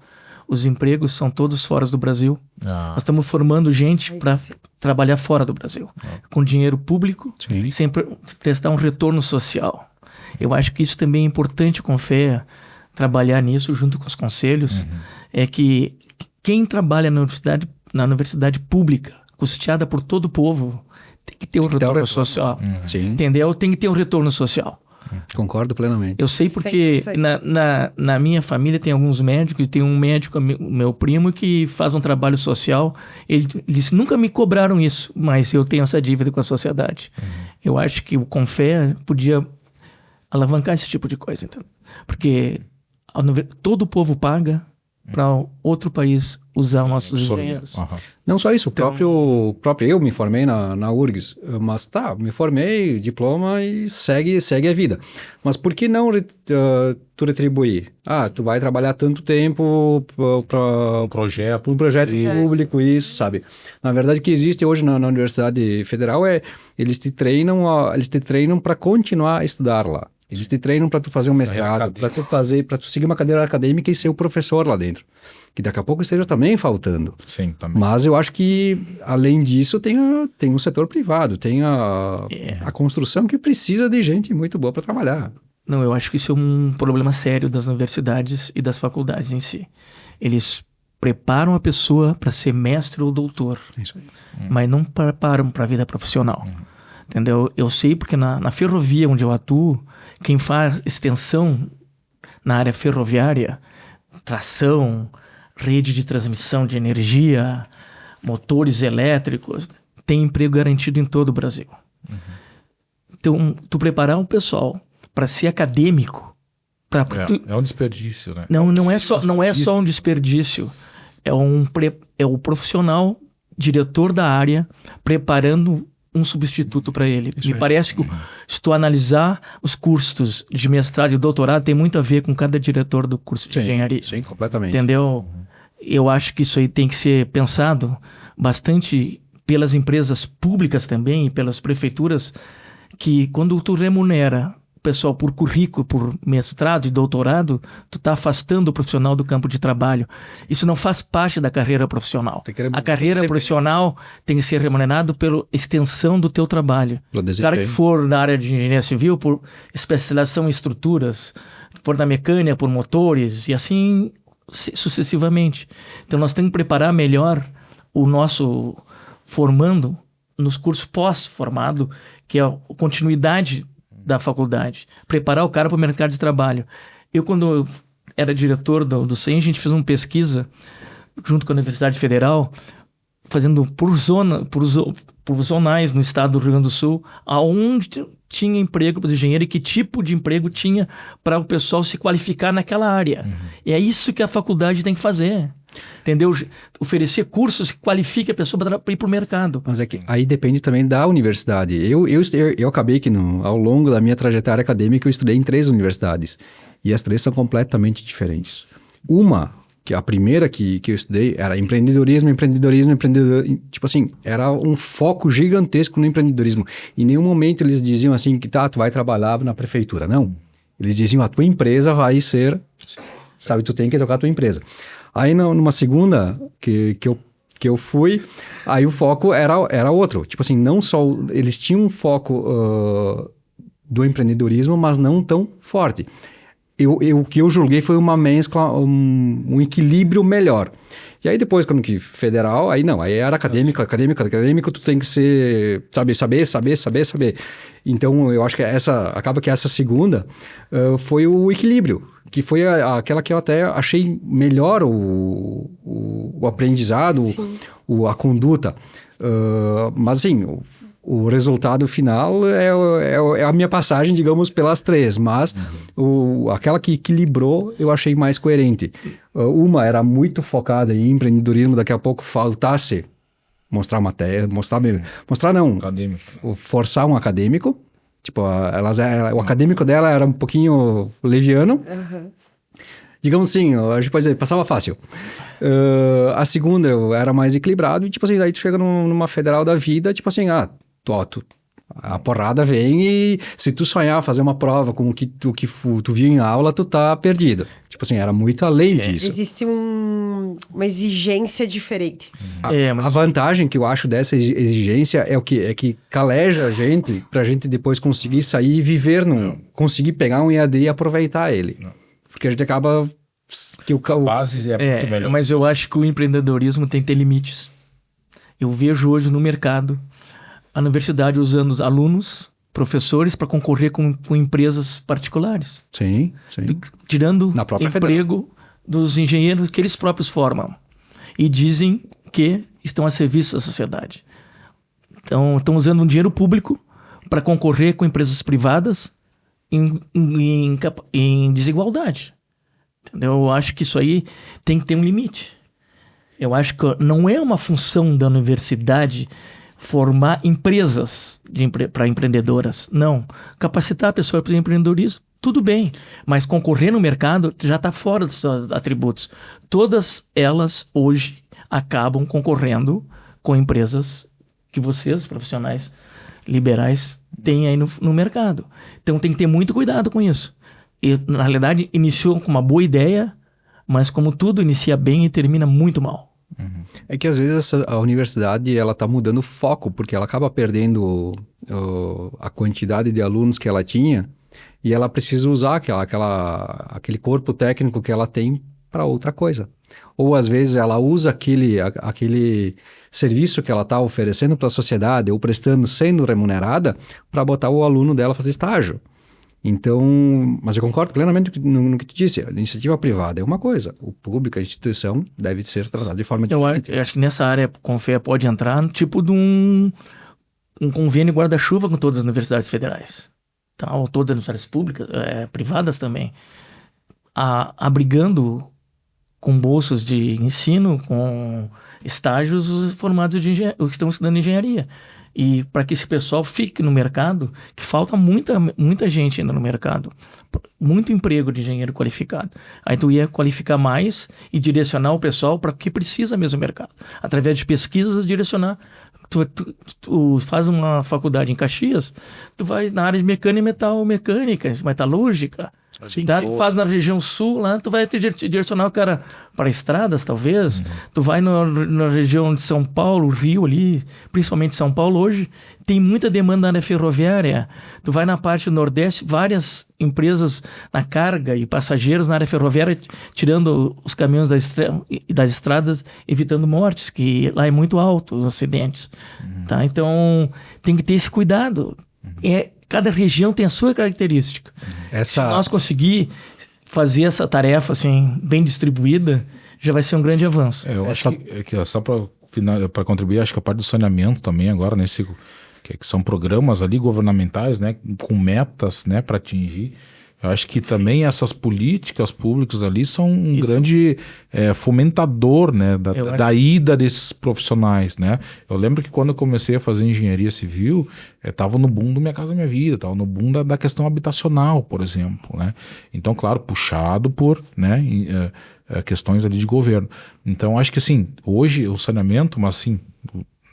os empregos são todos fora do Brasil. Nós estamos formando gente para trabalhar fora do Brasil, com dinheiro público, sem prestar um retorno social. Eu acho que isso também é importante, Confea, trabalhar nisso junto com os conselhos, é que quem trabalha na universidade pública, custeada por todo o povo, tem que ter um retorno social. Entendeu? Tem que ter um retorno social. Concordo plenamente. Eu sei porque na minha família tem alguns médicos, e tem um médico, meu primo, que faz um trabalho social. Ele disse, nunca me cobraram isso, mas eu tenho essa dívida com a sociedade. Eu acho que o Confea podia alavancar esse tipo de coisa. Então. Porque todo o povo paga para outro país usar nossos engenheiros. Não só isso, o próprio eu me formei na URGS, mas me formei, diploma e segue a vida. Mas por que não tu retribuir? Tu vai trabalhar tanto tempo para um projeto público, isso, sabe? Na verdade, o que existe hoje na Universidade Federal eles te treinam para continuar a estudar lá. Eles te treinam para tu fazer um mestrado, para tu seguir uma cadeira acadêmica e ser o professor lá dentro. Que daqui a pouco esteja também faltando. Sim, também. Mas eu acho que, além disso, tem um setor privado, tem a construção que precisa de gente muito boa para trabalhar. Não, eu acho que isso é um problema sério das universidades e das faculdades em si. Eles preparam a pessoa para ser mestre ou doutor, mas não preparam para a vida profissional. Entendeu? Eu sei porque na ferrovia onde eu atuo, quem faz extensão na área ferroviária, tração, rede de transmissão de energia, motores elétricos, tem emprego garantido em todo o Brasil. Então, tu preparar um pessoal para ser acadêmico... É um desperdício, né? Não é só um desperdício. É o profissional, diretor da área, preparando um substituto para ele. Me parece que, se tu analisar os custos de mestrado e doutorado, tem muito a ver com cada diretor do curso de engenharia. Sim, completamente. Entendeu? Eu acho que isso aí tem que ser pensado bastante pelas empresas públicas também, pelas prefeituras, que quando tu remunera o pessoal por currículo, por mestrado e doutorado, tu tá afastando o profissional do campo de trabalho. Isso não faz parte da carreira profissional. A carreira profissional tem que ser remunerado pela extensão do teu trabalho. O cara que for na área de engenharia civil, por especialização em estruturas, for na mecânica, por motores, e assim sucessivamente. Então nós temos que preparar melhor o nosso formando nos cursos pós-formado, que é a continuidade da faculdade, preparar o cara para o mercado de trabalho. Quando eu era diretor do CEM, a gente fez uma pesquisa junto com a Universidade Federal, fazendo por zonais no estado do Rio Grande do Sul, aonde tinha emprego para os engenheiros e que tipo de emprego tinha para o pessoal se qualificar naquela área. E é isso que a faculdade tem que fazer. Entendeu? Oferecer cursos que qualifiquem a pessoa para ir para o mercado. Mas é que aí depende também da universidade. Eu acabei que ao longo da minha trajetória acadêmica eu estudei em 3 universidades. E as 3 são completamente diferentes. Que a primeira que eu estudei era empreendedorismo. Tipo assim, era um foco gigantesco no empreendedorismo. Em nenhum momento eles diziam assim que tu vai trabalhar na prefeitura. Não. Eles diziam, a tua empresa vai ser... Sabe, tu tem que tocar a tua empresa. Aí numa segunda que eu fui, aí o foco era outro. Tipo assim, não só... Eles tinham um foco do empreendedorismo, mas não tão forte. O que eu julguei foi uma mescla, um equilíbrio melhor. E aí depois, quando que federal, aí era acadêmico, tu tem que ser, saber. Então, eu acho que acaba que essa segunda foi o equilíbrio, que foi aquela que eu até achei melhor o aprendizado, a conduta. Mas assim, o resultado final é a minha passagem, digamos, pelas 3, mas aquela que equilibrou eu achei mais coerente. Uma era muito focada em empreendedorismo, daqui a pouco faltasse mostrar matéria, forçar um acadêmico. Tipo, o acadêmico dela era um pouquinho leviano. Digamos assim, a gente pode dizer, passava fácil. A segunda eu era mais equilibrado, e tipo assim, daí tu chega numa federal da vida, tipo assim, a porrada vem e se tu sonhar fazer uma prova com o que tu viu em aula, tu tá perdido. Tipo assim, era muito além disso. Existe uma exigência diferente. A vantagem que eu acho dessa exigência é que caleja a gente pra gente depois conseguir sair e viver conseguir pegar um EAD e aproveitar ele. Porque a gente acaba... Base é muito melhor. Mas eu acho que o empreendedorismo tem que ter limites. Eu vejo hoje no mercado a universidade usando alunos, professores, para concorrer com empresas particulares. Sim. Tirando Na própria emprego dos engenheiros que eles próprios formam. E dizem que estão a serviço da sociedade. Então, estão usando um dinheiro público para concorrer com empresas privadas em desigualdade. Entendeu? Eu acho que isso aí tem que ter um limite. Eu acho que não é uma função da universidade formar empresas para empreendedoras. Não. Capacitar a pessoa para o empreendedorismo, tudo bem. Mas concorrer no mercado já está fora dos seus atributos. Todas elas hoje acabam concorrendo com empresas que vocês, profissionais liberais, têm aí no mercado. Então tem que ter muito cuidado com isso. E, na realidade, iniciou com uma boa ideia, mas como tudo inicia bem e termina muito mal. É que às vezes a universidade ela tá mudando o foco, porque ela acaba perdendo a quantidade de alunos que ela tinha e ela precisa usar aquele corpo técnico que ela tem para outra coisa. Ou às vezes ela usa aquele serviço que ela está oferecendo para a sociedade ou prestando, sendo remunerada, para botar o aluno dela fazer estágio. Então, mas eu concordo plenamente no que tu disse. A iniciativa privada é uma coisa, o público, a instituição, deve ser tratada de forma diferente. Eu acho que nessa área a Confea pode entrar no tipo de um convênio guarda-chuva com todas as universidades federais. Tá? Ou todas as universidades públicas, privadas também. Abrigando com bolsas de ensino, com estágios, os formados os que estão estudando engenharia. E para que esse pessoal fique no mercado, que falta muita gente ainda no mercado, muito emprego de engenheiro qualificado. Aí tu ia qualificar mais e direcionar o pessoal para o que precisa mesmo o mercado. Através de pesquisas, direcionar. Tu faz uma faculdade em Caxias, tu vai na área de mecânica, metalúrgica. Tá? Tu faz na região sul, lá tu vai direcionar o cara para estradas, talvez. Tu vai na região de São Paulo, Rio ali, principalmente São Paulo hoje, tem muita demanda na área ferroviária. Tu vai na parte do Nordeste, várias empresas na carga e passageiros na área ferroviária, tirando os caminhões das estradas, evitando mortes, que lá é muito alto os acidentes. Tá? Então tem que ter esse cuidado. Cada região tem a sua característica. Se nós conseguir fazer essa tarefa assim, bem distribuída, já vai ser um grande avanço. Eu acho que só para contribuir, acho que a parte do saneamento também agora, que são programas ali governamentais, né, com metas, né, para atingir. Eu acho que também essas políticas públicas ali são um grande fomentador, né, da ida desses profissionais, né? Eu lembro que quando eu comecei a fazer engenharia civil, estava no boom do Minha Casa Minha Vida, estava no boom da questão habitacional, por exemplo, né? Então, claro, puxado por, né, questões ali de governo. Então, acho que assim, hoje o saneamento, mas assim,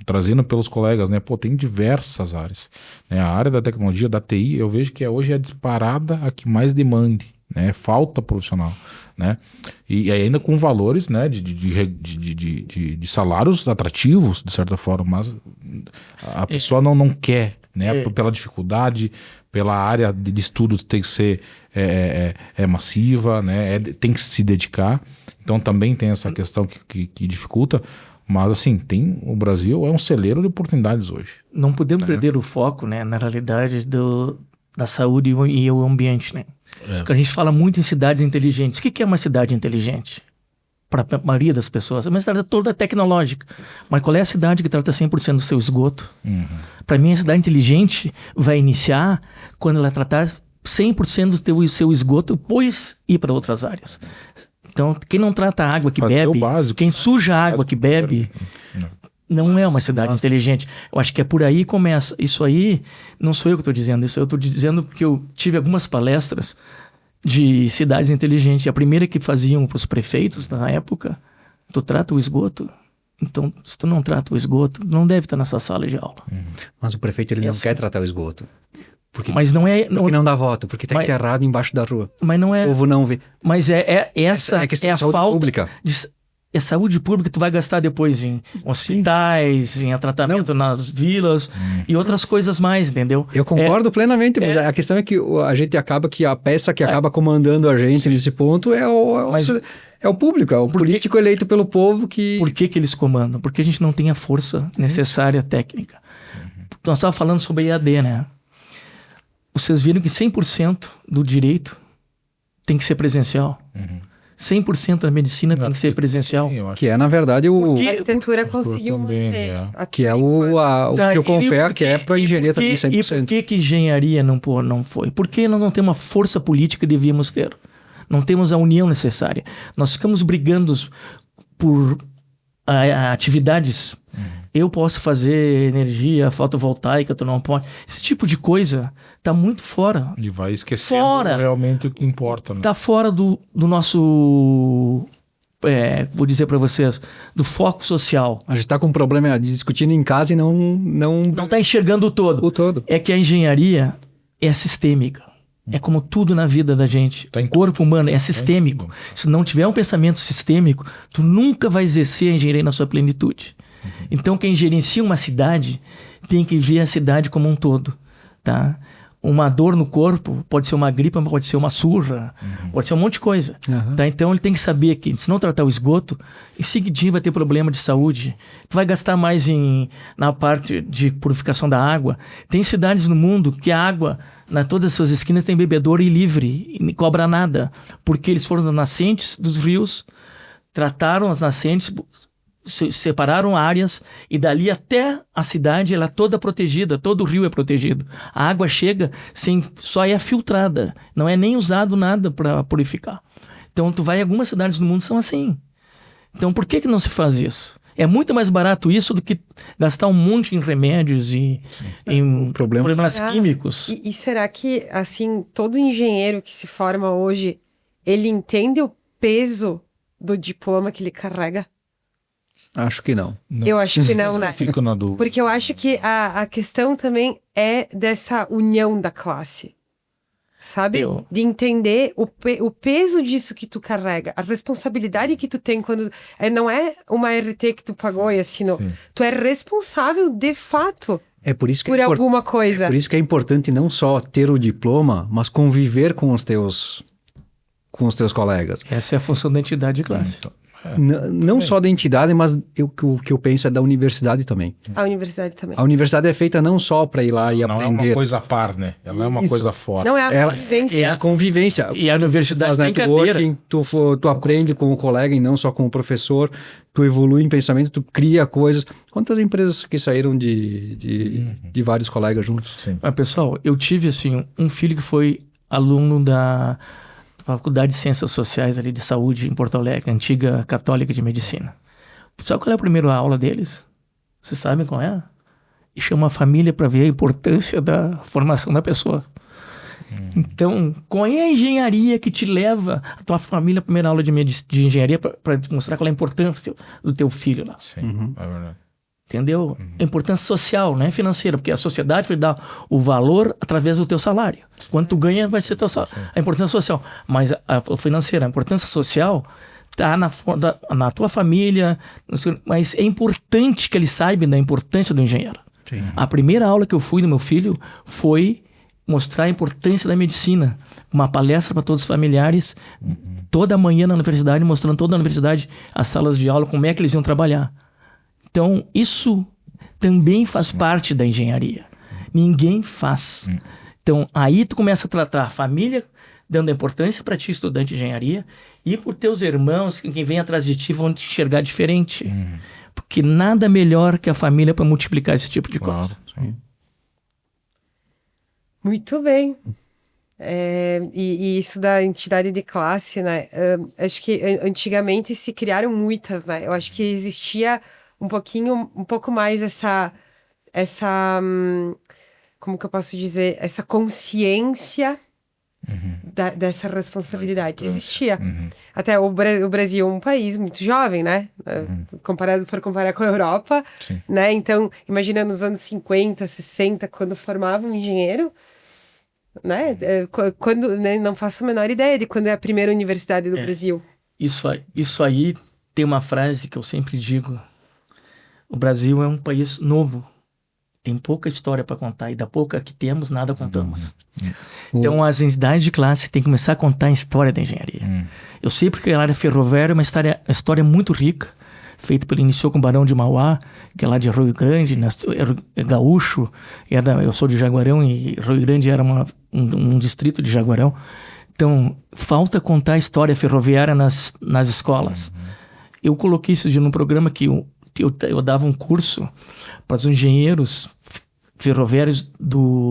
trazendo pelos colegas, né? Pô, tem diversas áreas, né? A área da tecnologia, da TI, eu vejo que hoje é disparada a que mais demande, né? Falta profissional, né? E ainda com valores, né? De salários atrativos, de certa forma, mas a pessoa não quer, né? Pela dificuldade, pela área de estudos tem que ser massiva, né? Tem que se dedicar. Então também tem essa questão que dificulta. Mas, assim, o Brasil é um celeiro de oportunidades hoje. Não podemos perder o foco, né, na realidade da saúde e o ambiente, né? Porque a gente fala muito em cidades inteligentes. O que é uma cidade inteligente? Para a maioria das pessoas. É uma cidade toda tecnológica. Mas qual é a cidade que trata 100% do seu esgoto? Para mim, a cidade inteligente vai iniciar quando ela tratar 100% do seu esgoto, depois ir para outras áreas. Então, quem não trata a água que bebe, quem suja a água que bebe, não é uma cidade inteligente. Eu acho que é por aí que começa. Isso aí, não sou eu que estou dizendo isso, eu estou dizendo porque eu tive algumas palestras de cidades inteligentes. A primeira que faziam para os prefeitos na época, tu trata o esgoto? Então, se tu não trata o esgoto, não deve estar nessa sala de aula. Mas o prefeito ele não quer tratar o esgoto. Porque não dá voto, porque está enterrado embaixo da rua. Mas não é. O povo não vê. Mas essa questão é a de saúde falta pública. É saúde pública que tu vai gastar depois em hospitais, em tratamento nas vilas e outras coisas mais, entendeu? Eu concordo plenamente, mas a questão é que a gente acaba que a peça que acaba comandando a gente nesse ponto é o público, é o político eleito pelo povo que... Por que eles comandam? Porque a gente não tem a força necessária técnica. Nós estávamos falando sobre EAD, né? Vocês viram que 100% do direito tem que ser presencial. 100% da medicina tem que ser presencial. Que é, na verdade, o... A arquitetura conseguiu manter. Que é o que eu confere que é para a engenharia também 100%. E por que engenharia não foi? Porque nós não temos uma força política que devíamos ter. Não temos a união necessária. Nós ficamos brigando por atividades. Eu posso fazer energia fotovoltaica, tu não pode. Esse tipo de coisa está muito fora. E vai esquecendo realmente o que importa. Está fora do nosso, vou dizer para vocês, do foco social. A gente está com um problema de discutindo em casa e não está enxergando o todo. O todo. É que a engenharia é sistêmica. É como tudo na vida da gente. O corpo humano é sistêmico. Se não tiver um pensamento sistêmico, tu nunca vai exercer a engenharia na sua plenitude. Então, quem gerencia uma cidade tem que ver a cidade como um todo, tá? Uma dor no corpo pode ser uma gripe, pode ser uma surra, pode ser um monte de coisa. Tá? Então, ele tem que saber que, se não tratar o esgoto, em seguidinho vai ter problema de saúde. Tu vai gastar mais na parte de purificação da água. Tem cidades no mundo que a água, na todas as suas esquinas, tem bebedouro e livre, e não cobra nada. Porque eles foram nas nascentes dos rios, trataram as nascentes, separaram áreas e dali até a cidade ela é toda protegida, todo o rio é protegido. A água chega só é filtrada, não é nem usado nada para purificar. Então tu vai em algumas cidades do mundo são assim. Então por que não se faz isso? É muito mais barato isso do que gastar um monte em remédios e em problemas químicos. E será que, assim, todo engenheiro que se forma hoje, ele entende o peso do diploma que ele carrega? Acho que não. Eu acho que não, né? Fico na dúvida. Porque eu acho que a questão também é dessa união da classe. Sabe? De entender o peso disso que tu carrega. A responsabilidade que tu tem quando... não é uma RT que tu pagou e assinou. Sim. Tu é responsável de fato. É por isso que alguma coisa. É por isso que é importante não só ter o diploma, mas conviver com os teus colegas. Essa é a função da entidade de classe. Não só da entidade, mas o que eu penso é da universidade também. A universidade também. A universidade é feita não só para ir lá e aprender. Não é uma coisa a par, né? Ela é uma coisa fora. Não, é a convivência. É a convivência. E a universidade tem cadeira. Tu aprende com o colega e não só com o professor. Tu evolui em pensamento, tu cria coisas. Quantas empresas que saíram de vários colegas juntos? Sim. Mas, pessoal, eu tive assim um filho que foi aluno da Faculdade de Ciências Sociais ali de Saúde em Porto Alegre, antiga Católica de Medicina. Sabe qual é a primeira aula deles? Vocês sabem qual é? E chama a família para ver a importância da formação da pessoa. Então, qual é a engenharia que te leva a tua família à primeira aula de engenharia para te mostrar qual é a importância do teu filho lá? Sim, é verdade. Entendeu? A importância social, não é financeira, porque a sociedade vai dar o valor através do teu salário. Quanto tu ganha vai ser teu salário. A importância social. Mas a financeira, a importância social está na tua família, mas é importante que ele saiba da importância do engenheiro. Sim. A primeira aula que eu fui do meu filho foi mostrar a importância da medicina. Uma palestra para todos os familiares, toda manhã na universidade, mostrando toda a universidade, as salas de aula, como é que eles iam trabalhar. Então, isso também faz parte da engenharia. Ninguém faz. Então, aí tu começa a tratar a família, dando importância para ti, estudante de engenharia, e por teus irmãos, quem vem atrás de ti, vão te enxergar diferente. Porque nada melhor que a família para multiplicar esse tipo de coisa. Sim. Muito bem. E isso da entidade de classe, né? Acho que antigamente se criaram muitas, né? Eu acho que existia um pouco mais essa como que eu posso dizer? Essa consciência dessa responsabilidade. Existia. Até o Brasil é um país muito jovem, né? For comparar com a Europa, Sim. né? Então, imagina nos anos 50, 60, quando formava um engenheiro, né? Quando, né? Não faço a menor ideia de quando é a primeira universidade do Brasil. Isso aí tem uma frase que eu sempre digo: o Brasil é um país novo, tem pouca história para contar, e da pouca que temos, nada contamos. Então as entidades de classe têm que começar a contar a história da engenharia. Eu sei porque a área ferroviária é uma história muito rica, feita iniciou com o Barão de Mauá, que é lá de Rio Grande, é gaúcho, eu sou de Jaguarão, e Rio Grande era um distrito de Jaguarão. Então, falta contar a história ferroviária nas escolas. Eu coloquei isso no programa que eu dava um curso para os engenheiros ferroviários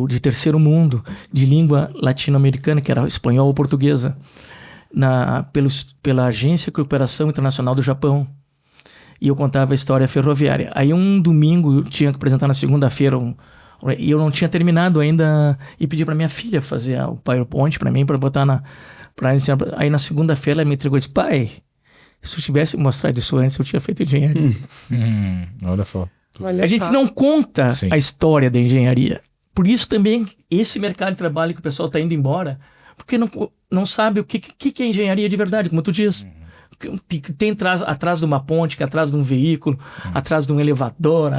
de terceiro mundo, de língua latino-americana, que era espanhol ou portuguesa, pela Agência de Cooperação Internacional do Japão. E eu contava a história ferroviária. Aí um domingo eu tinha que apresentar na segunda-feira, e eu não tinha terminado ainda, e pedi para minha filha fazer o PowerPoint para mim, para botar aí na segunda-feira ela me entregou e disse: pai, se eu tivesse mostrado isso antes, eu tinha feito engenharia. Olha só. Olha A gente só. não conta Sim. a história da engenharia. Por isso também, esse mercado de trabalho que o pessoal está indo embora, porque não sabe o que é engenharia de verdade, como tu diz. Que tem atrás de uma ponte, que é atrás de um veículo, atrás de um elevador,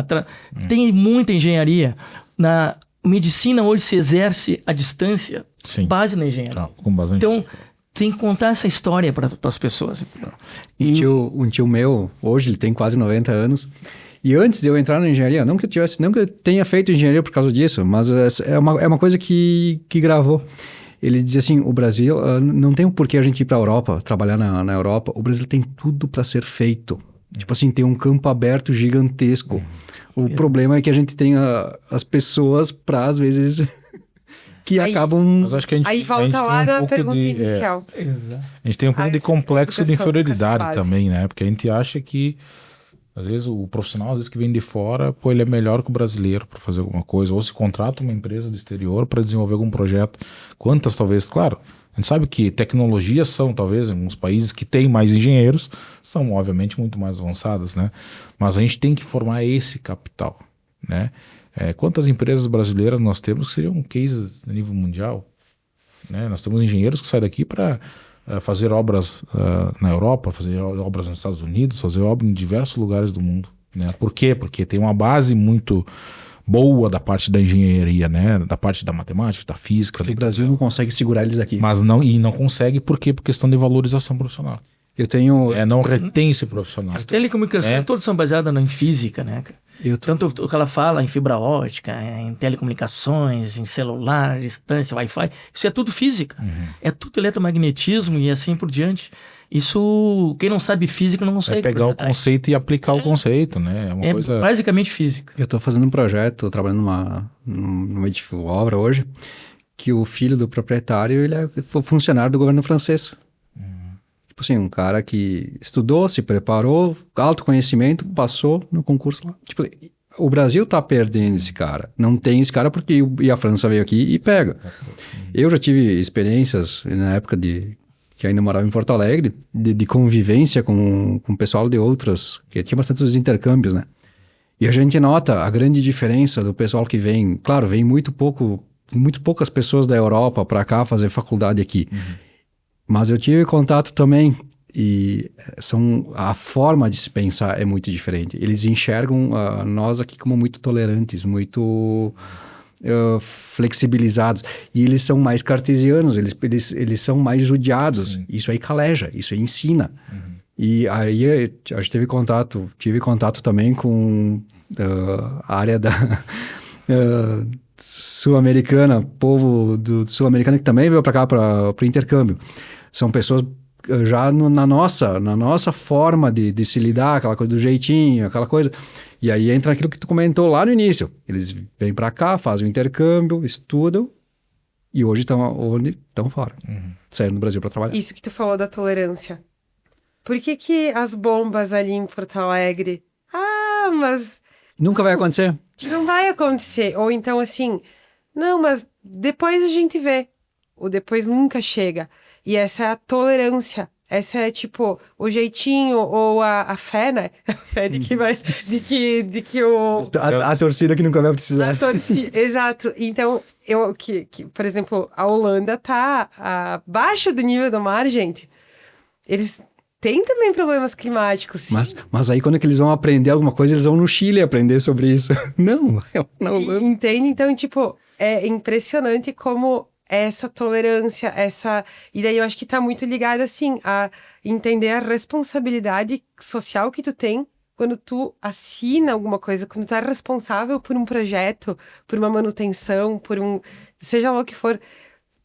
tem muita engenharia. Na medicina hoje se exerce à distância, Sim. base na engenharia. Com bastante. Então, tem que contar essa história para as pessoas. Um tio meu, hoje ele tem quase 90 anos, e antes de eu entrar na engenharia, não que eu tenha feito engenharia por causa disso, mas é uma coisa que gravou. Ele dizia assim: o Brasil, não tem um porquê a gente ir para a Europa, trabalhar na Europa. O Brasil tem tudo para ser feito. Tipo assim, tem um campo aberto gigantesco. O problema é que a gente tem as pessoas para, às vezes, que acabam... Mas acho que a gente, Aí volta a gente lá tem um na pouco pergunta de, inicial. Exato. a gente tem um pouco de Essa complexo de educação inferioridade base. também, né? Porque a gente acha que, às vezes, o profissional, às vezes, que vem de fora, pô, ele é melhor que o brasileiro para fazer alguma coisa. Ou se contrata uma empresa do exterior para desenvolver algum projeto. Quantas, talvez, claro, a gente sabe que tecnologias são, talvez, em alguns países que têm mais engenheiros, são, obviamente, muito mais avançadas, né? Mas a gente tem que formar esse capital, né? Quantas empresas brasileiras nós temos que seriam cases a nível mundial, né? Nós temos engenheiros que saem daqui para fazer obras na Europa, fazer obras nos Estados Unidos, fazer obras em diversos lugares do mundo, né? Por quê? Porque tem uma base muito boa da parte da engenharia, né? Da parte da matemática, da física. Porque o Brasil não consegue segurar eles aqui. Mas não consegue por quê? Por questão de valorização profissional. Eu tenho... Não retém esse profissional. As telecomunicações todas são baseadas em física, né? Tanto o que ela fala em fibra ótica, em telecomunicações, em celular, distância, Wi-Fi, isso é tudo física. É tudo eletromagnetismo e assim por diante. Isso, quem não sabe física não consegue. Pegar o conceito e aplicar o conceito, né? É uma coisa... basicamente física. Eu estou fazendo um projeto, trabalhando numa obra hoje, que o filho do proprietário, ele foi funcionário do governo francês. Tipo assim, um cara que estudou, se preparou, alto conhecimento, passou no concurso lá. Tipo, o Brasil tá perdendo esse cara. Não tem esse cara porque e a França veio aqui e pega. Eu já tive experiências na época que ainda morava em Porto Alegre, de convivência com o pessoal de outras, que tinha bastante os intercâmbios, né? E a gente nota a grande diferença do pessoal que vem. Claro, vem muito poucas pessoas da Europa para cá fazer faculdade aqui. Mas eu tive contato também e a forma de se pensar é muito diferente. Eles enxergam nós aqui como muito tolerantes, muito flexibilizados. E eles são mais cartesianos, eles são mais judiados. Sim. Isso aí caleja, isso aí ensina. E aí a gente tive contato também com a área da sul-americana, povo do sul-americano que também veio para cá para o intercâmbio. São pessoas já na nossa forma de se lidar, aquela coisa do jeitinho, aquela coisa. E aí entra aquilo que tu comentou lá no início. Eles vêm para cá, fazem o intercâmbio, estudam e hoje estão fora. Saíram do Brasil para trabalhar. Isso que tu falou da tolerância. Por que as bombas ali em Porto Alegre? Mas... Nunca vai acontecer. Não vai acontecer. Ou então assim, não, mas depois a gente vê. O depois nunca chega. E essa é a tolerância. Essa é, tipo, o jeitinho ou a fé, né? A fé de que o... A torcida que nunca vai precisar. A torcida, exato. Então, por exemplo, a Holanda tá abaixo do nível do mar, gente. Eles têm também problemas climáticos, sim. Mas aí, quando é que eles vão aprender alguma coisa, eles vão no Chile aprender sobre isso. Não, na Holanda. Entende? Então, tipo, é impressionante como... essa tolerância, E daí eu acho que tá muito ligado, assim, a entender a responsabilidade social que tu tem quando tu assina alguma coisa, quando tu é responsável por um projeto, por uma manutenção, seja lá o que for.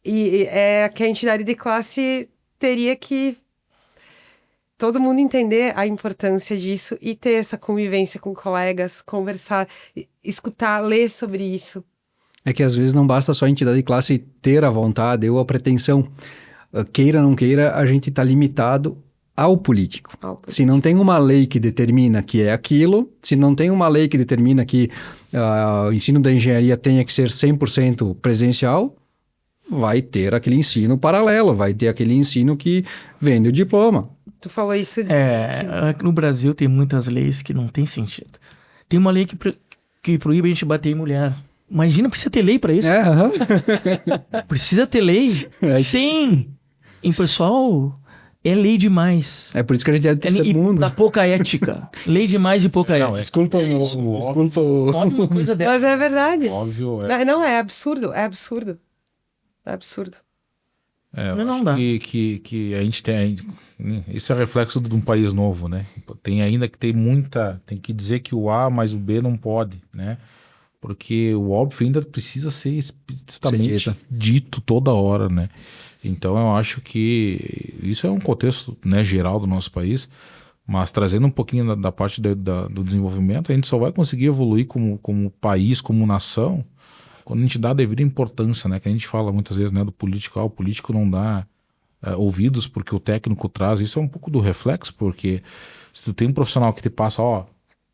E é que a entidade de classe teria que todo mundo entender a importância disso e ter essa convivência com colegas, conversar, escutar, ler sobre isso. É que às vezes não basta só a entidade de classe ter a vontade ou a pretensão. Queira ou não queira, a gente está limitado ao político. Se não tem uma lei que determina que é aquilo, se não tem uma lei que determina que o ensino da engenharia tenha que ser 100% presencial, vai ter aquele ensino paralelo, vai ter aquele ensino que vende o diploma. Tu falou isso... No Brasil tem muitas leis que não tem sentido. Tem uma lei que proíbe a gente bater em mulher. Imagina, precisa ter lei pra isso. Precisa ter lei. Tem. E pessoal, é lei demais. É por isso que a gente é do terceiro mundo. Da pouca ética. Lei demais e pouca ética. Desculpa Uma coisa dessa. Mas é verdade. Óbvio. Não, é absurdo. É absurdo. É absurdo. Não dá. Que a gente tem... Isso é reflexo de um país novo, né? Tem ainda que ter tem que dizer que o A mais o B não pode, né? Porque o óbvio ainda precisa ser explicitamente dito toda hora, né? Então eu acho que isso é um contexto, né, geral do nosso país, mas trazendo um pouquinho da parte do desenvolvimento, a gente só vai conseguir evoluir como país, como nação, quando a gente dá a devida importância, né? Que a gente fala muitas vezes, né, do político, o político não dá ouvidos porque o técnico traz. Isso é um pouco do reflexo, porque se tu tem um profissional que te passa,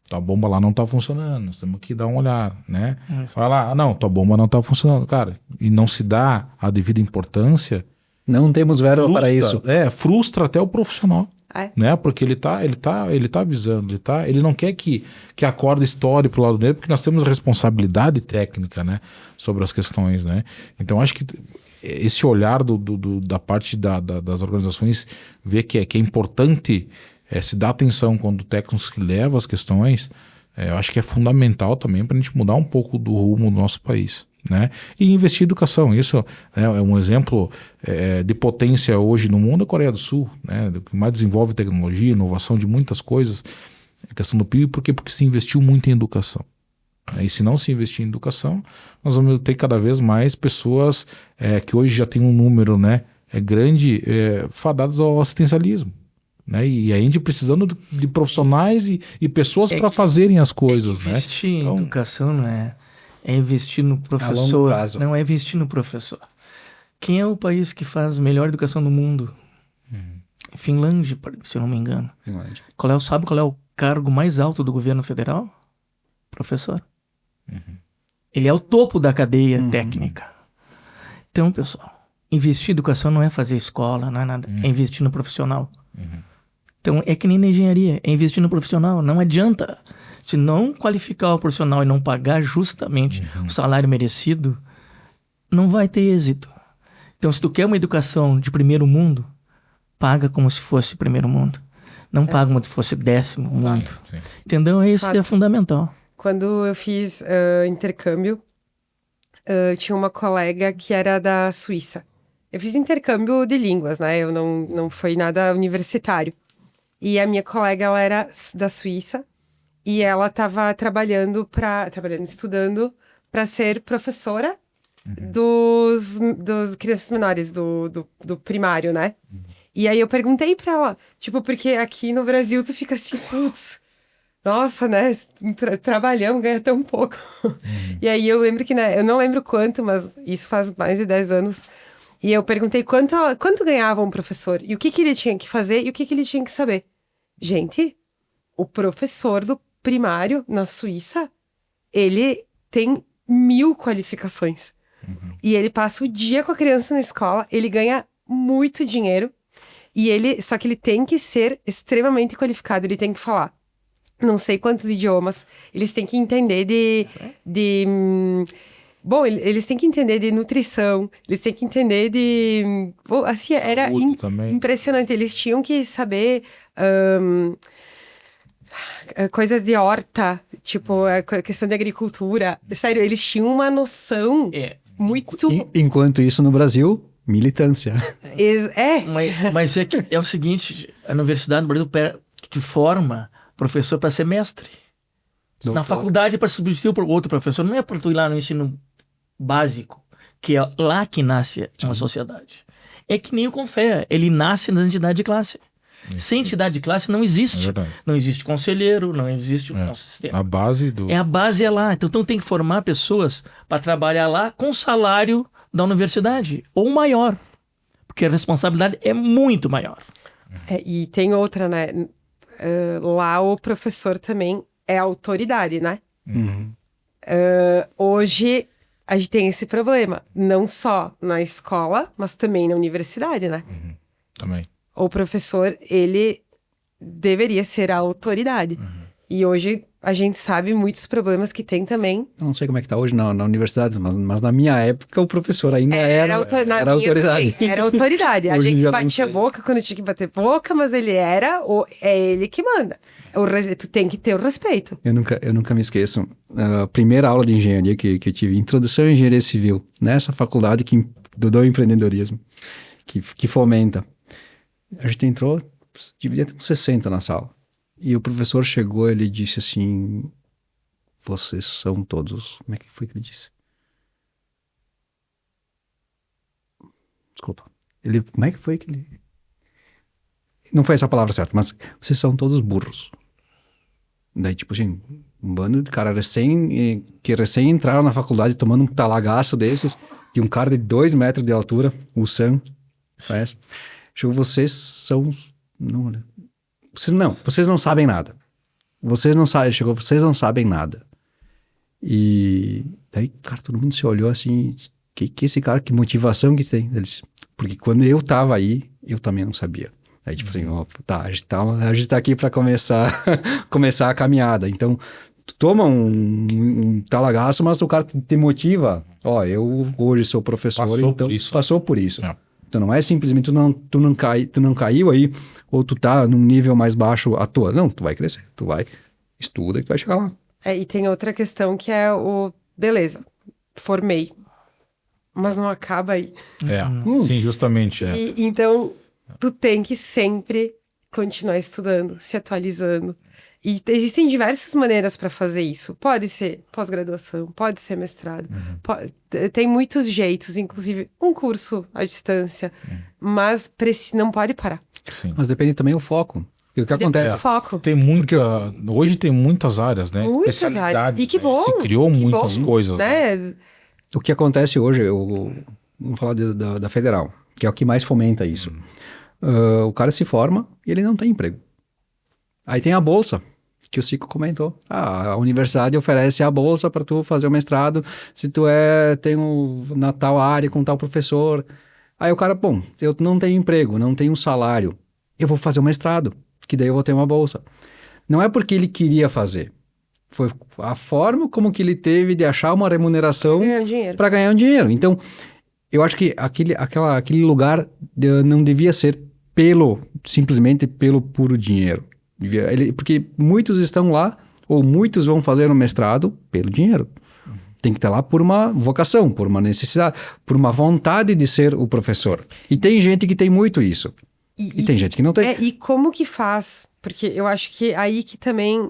tua bomba lá não tá funcionando, nós temos que dar uma olhada, né? Vai lá, não, tua bomba não tá funcionando, cara. E não se dá a devida importância. Não temos verba para isso. Frustra até o profissional, né? Porque ele tá avisando, ele não quer que a corda estoure pro lado dele, porque nós temos responsabilidade técnica, né? Sobre as questões, né? Então, acho que esse olhar da parte das organizações, ver que é importante se dar atenção quando o técnico que leva as questões, eu acho que é fundamental também para a gente mudar um pouco do rumo do nosso país, né? E investir em educação. Isso é um exemplo de potência hoje no mundo, a Coreia do Sul, né? O que mais desenvolve tecnologia, inovação de muitas coisas, a questão do PIB, porque se investiu muito em educação. E se não se investir em educação, nós vamos ter cada vez mais pessoas que hoje já tem um número, né, grande, fadadas ao assistencialismo. Né? E a gente precisando de profissionais e pessoas para fazerem as coisas. Investir né? em educação não é investir no professor, não é investir no professor. Quem é o país que faz melhor educação do mundo? Finlândia, se eu não me engano. Finlândia. Sabe qual é o cargo mais alto do governo federal? Professor. Ele é o topo da cadeia técnica. Então, pessoal, investir em educação não é fazer escola, não é nada. É investir no profissional. Então, é que nem na engenharia, é investir no profissional. Não adianta. Se não qualificar o profissional e não pagar justamente o salário merecido, não vai ter êxito. Então, se tu quer uma educação de primeiro mundo, paga como se fosse primeiro mundo. Não paga como se fosse 10º mundo. Sim. Entendeu? Isso é fundamental. Quando eu fiz intercâmbio, tinha uma colega que era da Suíça. Eu fiz intercâmbio de línguas, né? Eu não foi nada universitário. E a minha colega, ela era da Suíça. E ela estava estudando para ser professora dos crianças menores, do primário, né? E aí eu perguntei pra ela, tipo, porque aqui no Brasil tu fica assim, putz, nossa, né? Trabalhamos, ganha tão pouco. E aí eu lembro que, né? Eu não lembro quanto, mas isso faz mais de 10 anos. E eu perguntei quanto ganhava um professor, e o que ele tinha que fazer, e o que ele tinha que saber. Gente, o professor do primário na Suíça, ele tem 1000 qualificações. E ele passa o dia com a criança na escola, ele ganha muito dinheiro, só que ele tem que ser extremamente qualificado, ele tem que falar não sei quantos idiomas, eles têm que entender bom, eles têm que entender de nutrição, eles têm que entender de... Bom, assim, era impressionante, eles tinham que saber coisas de horta, tipo, a questão de agricultura. Sério, eles tinham uma noção muito... Enquanto isso, no Brasil, militância. Mas é o seguinte, a universidade no Brasil te forma professor para ser mestre. Doutor. Na faculdade, para substituir por outro professor, não é para tu ir lá no ensino básico, que é lá que nasce uma sociedade. É que nem o Confea, ele nasce nas entidades de classe. Sem entidade de classe não existe. Não existe conselheiro, não existe um sistema. A base do... A base é lá. Então tem que formar pessoas para trabalhar lá com o salário da universidade, ou maior. Porque a responsabilidade é muito maior. E tem outra, né? Lá o professor também é autoridade, né? Hoje a gente tem esse problema, não só na escola, mas também na universidade, né? Também. O professor, ele deveria ser a autoridade. E hoje a gente sabe muitos problemas que tem também. Eu não sei como é que tá hoje na universidade, mas na minha época o professor ainda era autoridade. Era autoridade. A gente batia boca quando tinha que bater boca, mas ele é ele que manda. Tu tem que ter o respeito. Eu nunca me esqueço. A primeira aula de engenharia que eu tive, Introdução à Engenharia Civil, nessa faculdade do empreendedorismo, que fomenta. A gente entrou, devia ter uns 60 na sala. E o professor chegou, ele disse assim, vocês são todos... Como é que foi que ele disse? Desculpa. Como é que foi que ele... Não foi essa a palavra certa, mas vocês são todos burros. Daí, tipo assim, um bando de cara que recém entraram na faculdade tomando um talagaço desses, de um cara de 2 metros de altura, o Sam, parece. Chegou, vocês são... Vocês não sabem nada. Vocês não sabem nada. E daí, cara, todo mundo se olhou assim, que esse cara, que motivação que tem? Eles, porque quando eu tava aí, eu também não sabia. Aí tipo assim, a gente tá aqui para começar a caminhada. Então, tu toma um talagaço, mas o cara te motiva. Eu hoje sou professor, passou por isso. É. Então não é simplesmente tu não caiu aí, ou tu tá num nível mais baixo à toa. Não, tu vai crescer, estuda e tu vai chegar lá. E tem outra questão que é beleza, formei, mas não acaba aí. Sim, justamente. Então, tu tem que sempre continuar estudando, se atualizando. E existem diversas maneiras para fazer isso. Pode ser pós-graduação, pode ser mestrado. Tem muitos jeitos, inclusive um curso à distância. Mas não pode parar. Sim. Mas depende também do foco. E o que acontece? Foco. Hoje tem muitas áreas, né? Muitas áreas. E que bom. Se criou muitas coisas. Né? O que acontece hoje, vamos falar da federal, que é o que mais fomenta isso. O cara se forma e ele não tem emprego. Aí tem a bolsa, que o Cico comentou. A universidade oferece a bolsa para tu fazer o mestrado se tu tem na tal área com tal professor. Aí o cara, bom, eu não tenho emprego, não tenho salário, eu vou fazer o mestrado, que daí eu vou ter uma bolsa. Não é porque ele queria fazer, foi a forma como que ele teve de achar uma remuneração para ganhar um dinheiro. Então, eu acho que aquele lugar não devia ser simplesmente pelo puro dinheiro. Porque muitos estão lá, ou muitos vão fazer um mestrado pelo dinheiro. Tem que estar lá por uma vocação, por uma necessidade, por uma vontade de ser o professor. E tem gente que tem muito isso. E tem gente que não tem. E como que faz? Porque eu acho que aí que também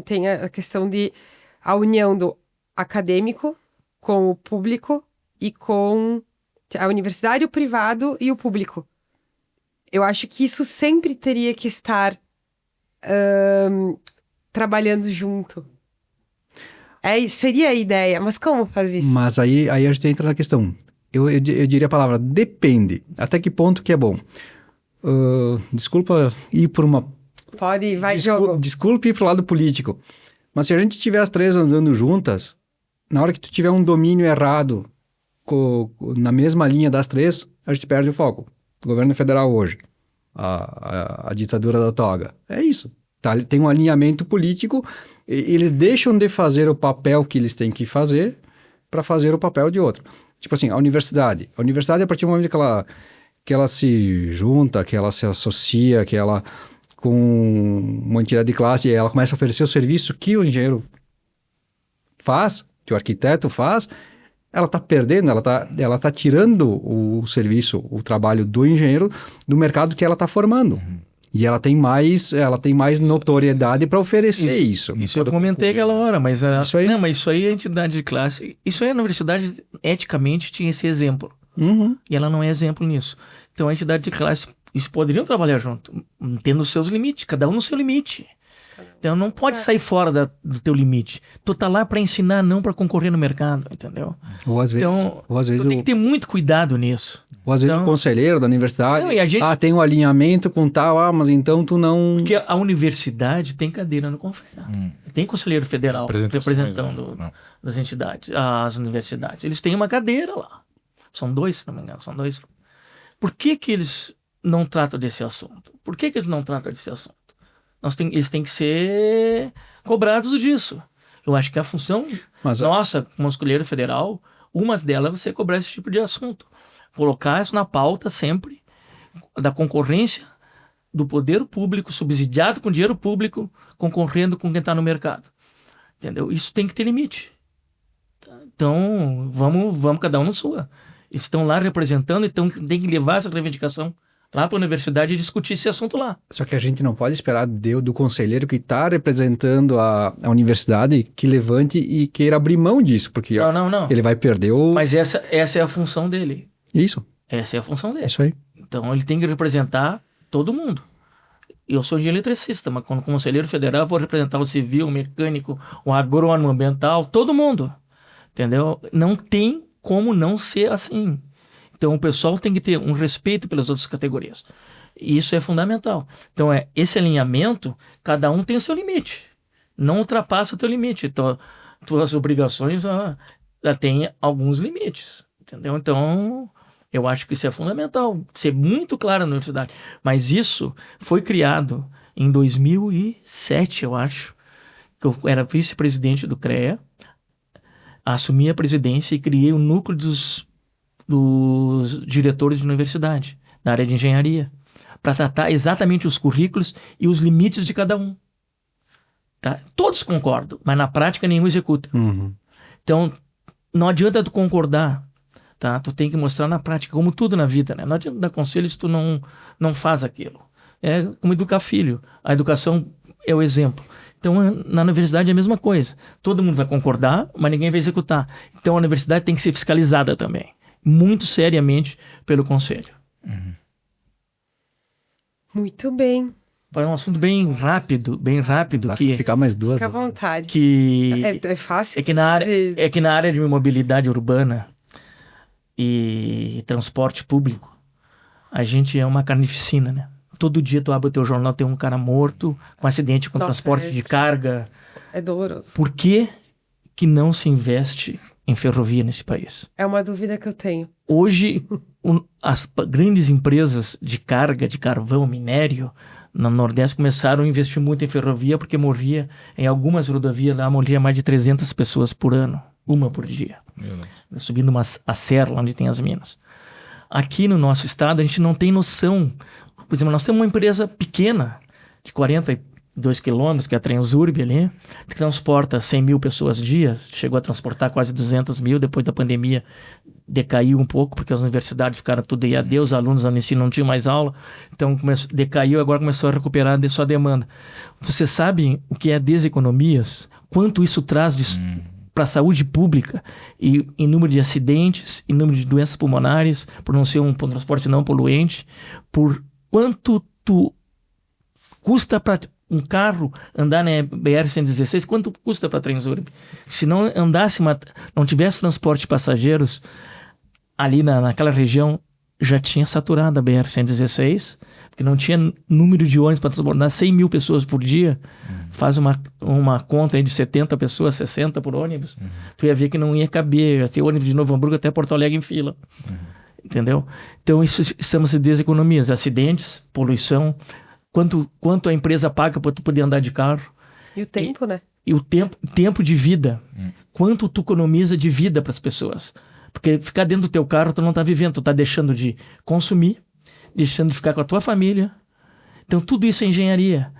tem a questão de a união do acadêmico com o público e com a universidade, o privado e o público. Eu acho que isso sempre teria que estar trabalhando junto. Seria a ideia, mas como faz isso? Mas aí a gente entra na questão. Eu diria a palavra depende. Até que ponto que é bom? Desculpa ir por uma... Pode, vai jogo. Desculpe ir pro lado político. Mas se a gente tiver as três andando juntas, na hora que tu tiver um domínio errado na mesma linha das três, a gente perde o foco. O governo federal hoje, a ditadura da toga, é isso. Tá? Tem um alinhamento político, eles deixam de fazer o papel que eles têm que fazer para fazer o papel de outro. Tipo assim, a universidade, a partir do momento que ela se junta, que ela se associa, que ela com uma entidade de classe, ela começa a oferecer o serviço que o engenheiro faz, que o arquiteto faz, ela está perdendo, ela tá tirando o serviço, o trabalho do engenheiro do mercado que ela está formando. E ela tem mais notoriedade para oferecer isso. Isso eu comentei aquela hora, mas isso aí? Não, mas isso aí é entidade de classe. Isso aí a universidade eticamente tinha esse exemplo. E ela não é exemplo nisso. Então a entidade de classe, eles poderiam trabalhar junto, tendo os seus limites, cada um no seu limite. Então não pode sair fora do teu limite. Tu tá lá para ensinar, não para concorrer no mercado, entendeu? Ou às vezes tu tem que ter muito cuidado nisso. Ou às vezes o conselheiro da universidade, tem um alinhamento com tal, mas então tu não... Porque a universidade tem cadeira no CONFER. Tem conselheiro federal representando as entidades, as universidades. Eles têm uma cadeira lá. São dois, se não me engano, são dois. Por que eles não tratam desse assunto? Por que eles não tratam desse assunto? Eles têm que ser cobrados disso. Eu acho que a função nossa, como conselheiro federal, uma delas é você cobrar esse tipo de assunto. Colocar isso na pauta sempre, da concorrência do poder público, subsidiado com dinheiro público, concorrendo com quem está no mercado. Entendeu? Isso tem que ter limite. Então, vamos cada um na sua. Eles estão lá representando, então tem que levar essa reivindicação lá para a universidade e discutir esse assunto lá. Só que a gente não pode esperar do conselheiro que está representando a universidade que levante e queira abrir mão disso, porque não. ele vai perder Mas essa é a função dele. Isso. Essa é a função dele. Isso aí. Então ele tem que representar todo mundo. Eu sou engenheiro eletricista, mas como conselheiro federal eu vou representar o civil, o mecânico, o agrônomo ambiental, todo mundo. Entendeu? Não tem como não ser assim. Então o pessoal tem que ter um respeito pelas outras categorias. E isso é fundamental. Então esse alinhamento, cada um tem o seu limite. Não ultrapassa o teu limite. Então, tuas obrigações têm alguns limites. Entendeu? Então, eu acho que isso é fundamental. Ser muito claro na universidade. Mas isso foi criado em 2007, eu acho. Que eu era vice-presidente do CREA. Assumi a presidência e criei o núcleo dos diretores de universidade, da área de engenharia, para tratar exatamente os currículos e os limites de cada um. Tá? Todos concordam, mas na prática nenhum executa. Então, não adianta tu concordar, tá? Tu tem que mostrar na prática, como tudo na vida, né? Não adianta dar conselho se tu não faz aquilo. É como educar filho. A educação é o exemplo. Então, na universidade é a mesma coisa. Todo mundo vai concordar, mas ninguém vai executar. Então, a universidade tem que ser fiscalizada também, muito seriamente pelo conselho. Muito bem. É um assunto bem rápido. Vai ficar mais 2 Fica à vontade. Que é fácil. É que na área de mobilidade urbana, e transporte público, a gente é uma carnificina, né? Todo dia tu abre o teu jornal, tem um cara morto, com acidente com transporte de carga. É doloroso. Por que que não se investe em ferrovia nesse país? É uma dúvida que eu tenho. Hoje, as grandes empresas de carga, de carvão, minério, no Nordeste começaram a investir muito em ferrovia porque morria, em algumas rodovias lá, morria mais de 300 pessoas por ano, uma por dia. Subindo a serra, onde tem as minas. Aqui no nosso estado, a gente não tem noção. Por exemplo, nós temos uma empresa pequena, de 42 quilômetros, que é a Transurb ali, que transporta 100 mil pessoas dia, chegou a transportar quase 200 mil, depois da pandemia decaiu um pouco, porque as universidades ficaram tudo EAD, os alunos no ensino não tinham mais aula, então decaiu, agora começou a recuperar a sua demanda. Você sabe o que é deseconomias? Quanto isso traz para a saúde pública e em número de acidentes, em número de doenças pulmonares, por não ser um transporte não poluente, por quanto custa para um carro andar na BR-116, quanto custa para a Transurb? Se não andasse, não tivesse transporte de passageiros, ali naquela região já tinha saturado a BR-116, porque não tinha número de ônibus para transportar 100 mil pessoas por dia. Faz uma conta aí de 70 pessoas, 60 por ônibus. Tu ia ver que não ia caber, ia ter ônibus de Novo Hamburgo até Porto Alegre em fila. Entendeu? Então isso chama-se deseconomias, acidentes, poluição, quanto a empresa paga para tu poder andar de carro. E o tempo, né? E o tempo de vida. Quanto tu economiza de vida para as pessoas. Porque ficar dentro do teu carro, tu não está vivendo, tu está deixando de consumir, deixando de ficar com a tua família. Então tudo isso é engenharia.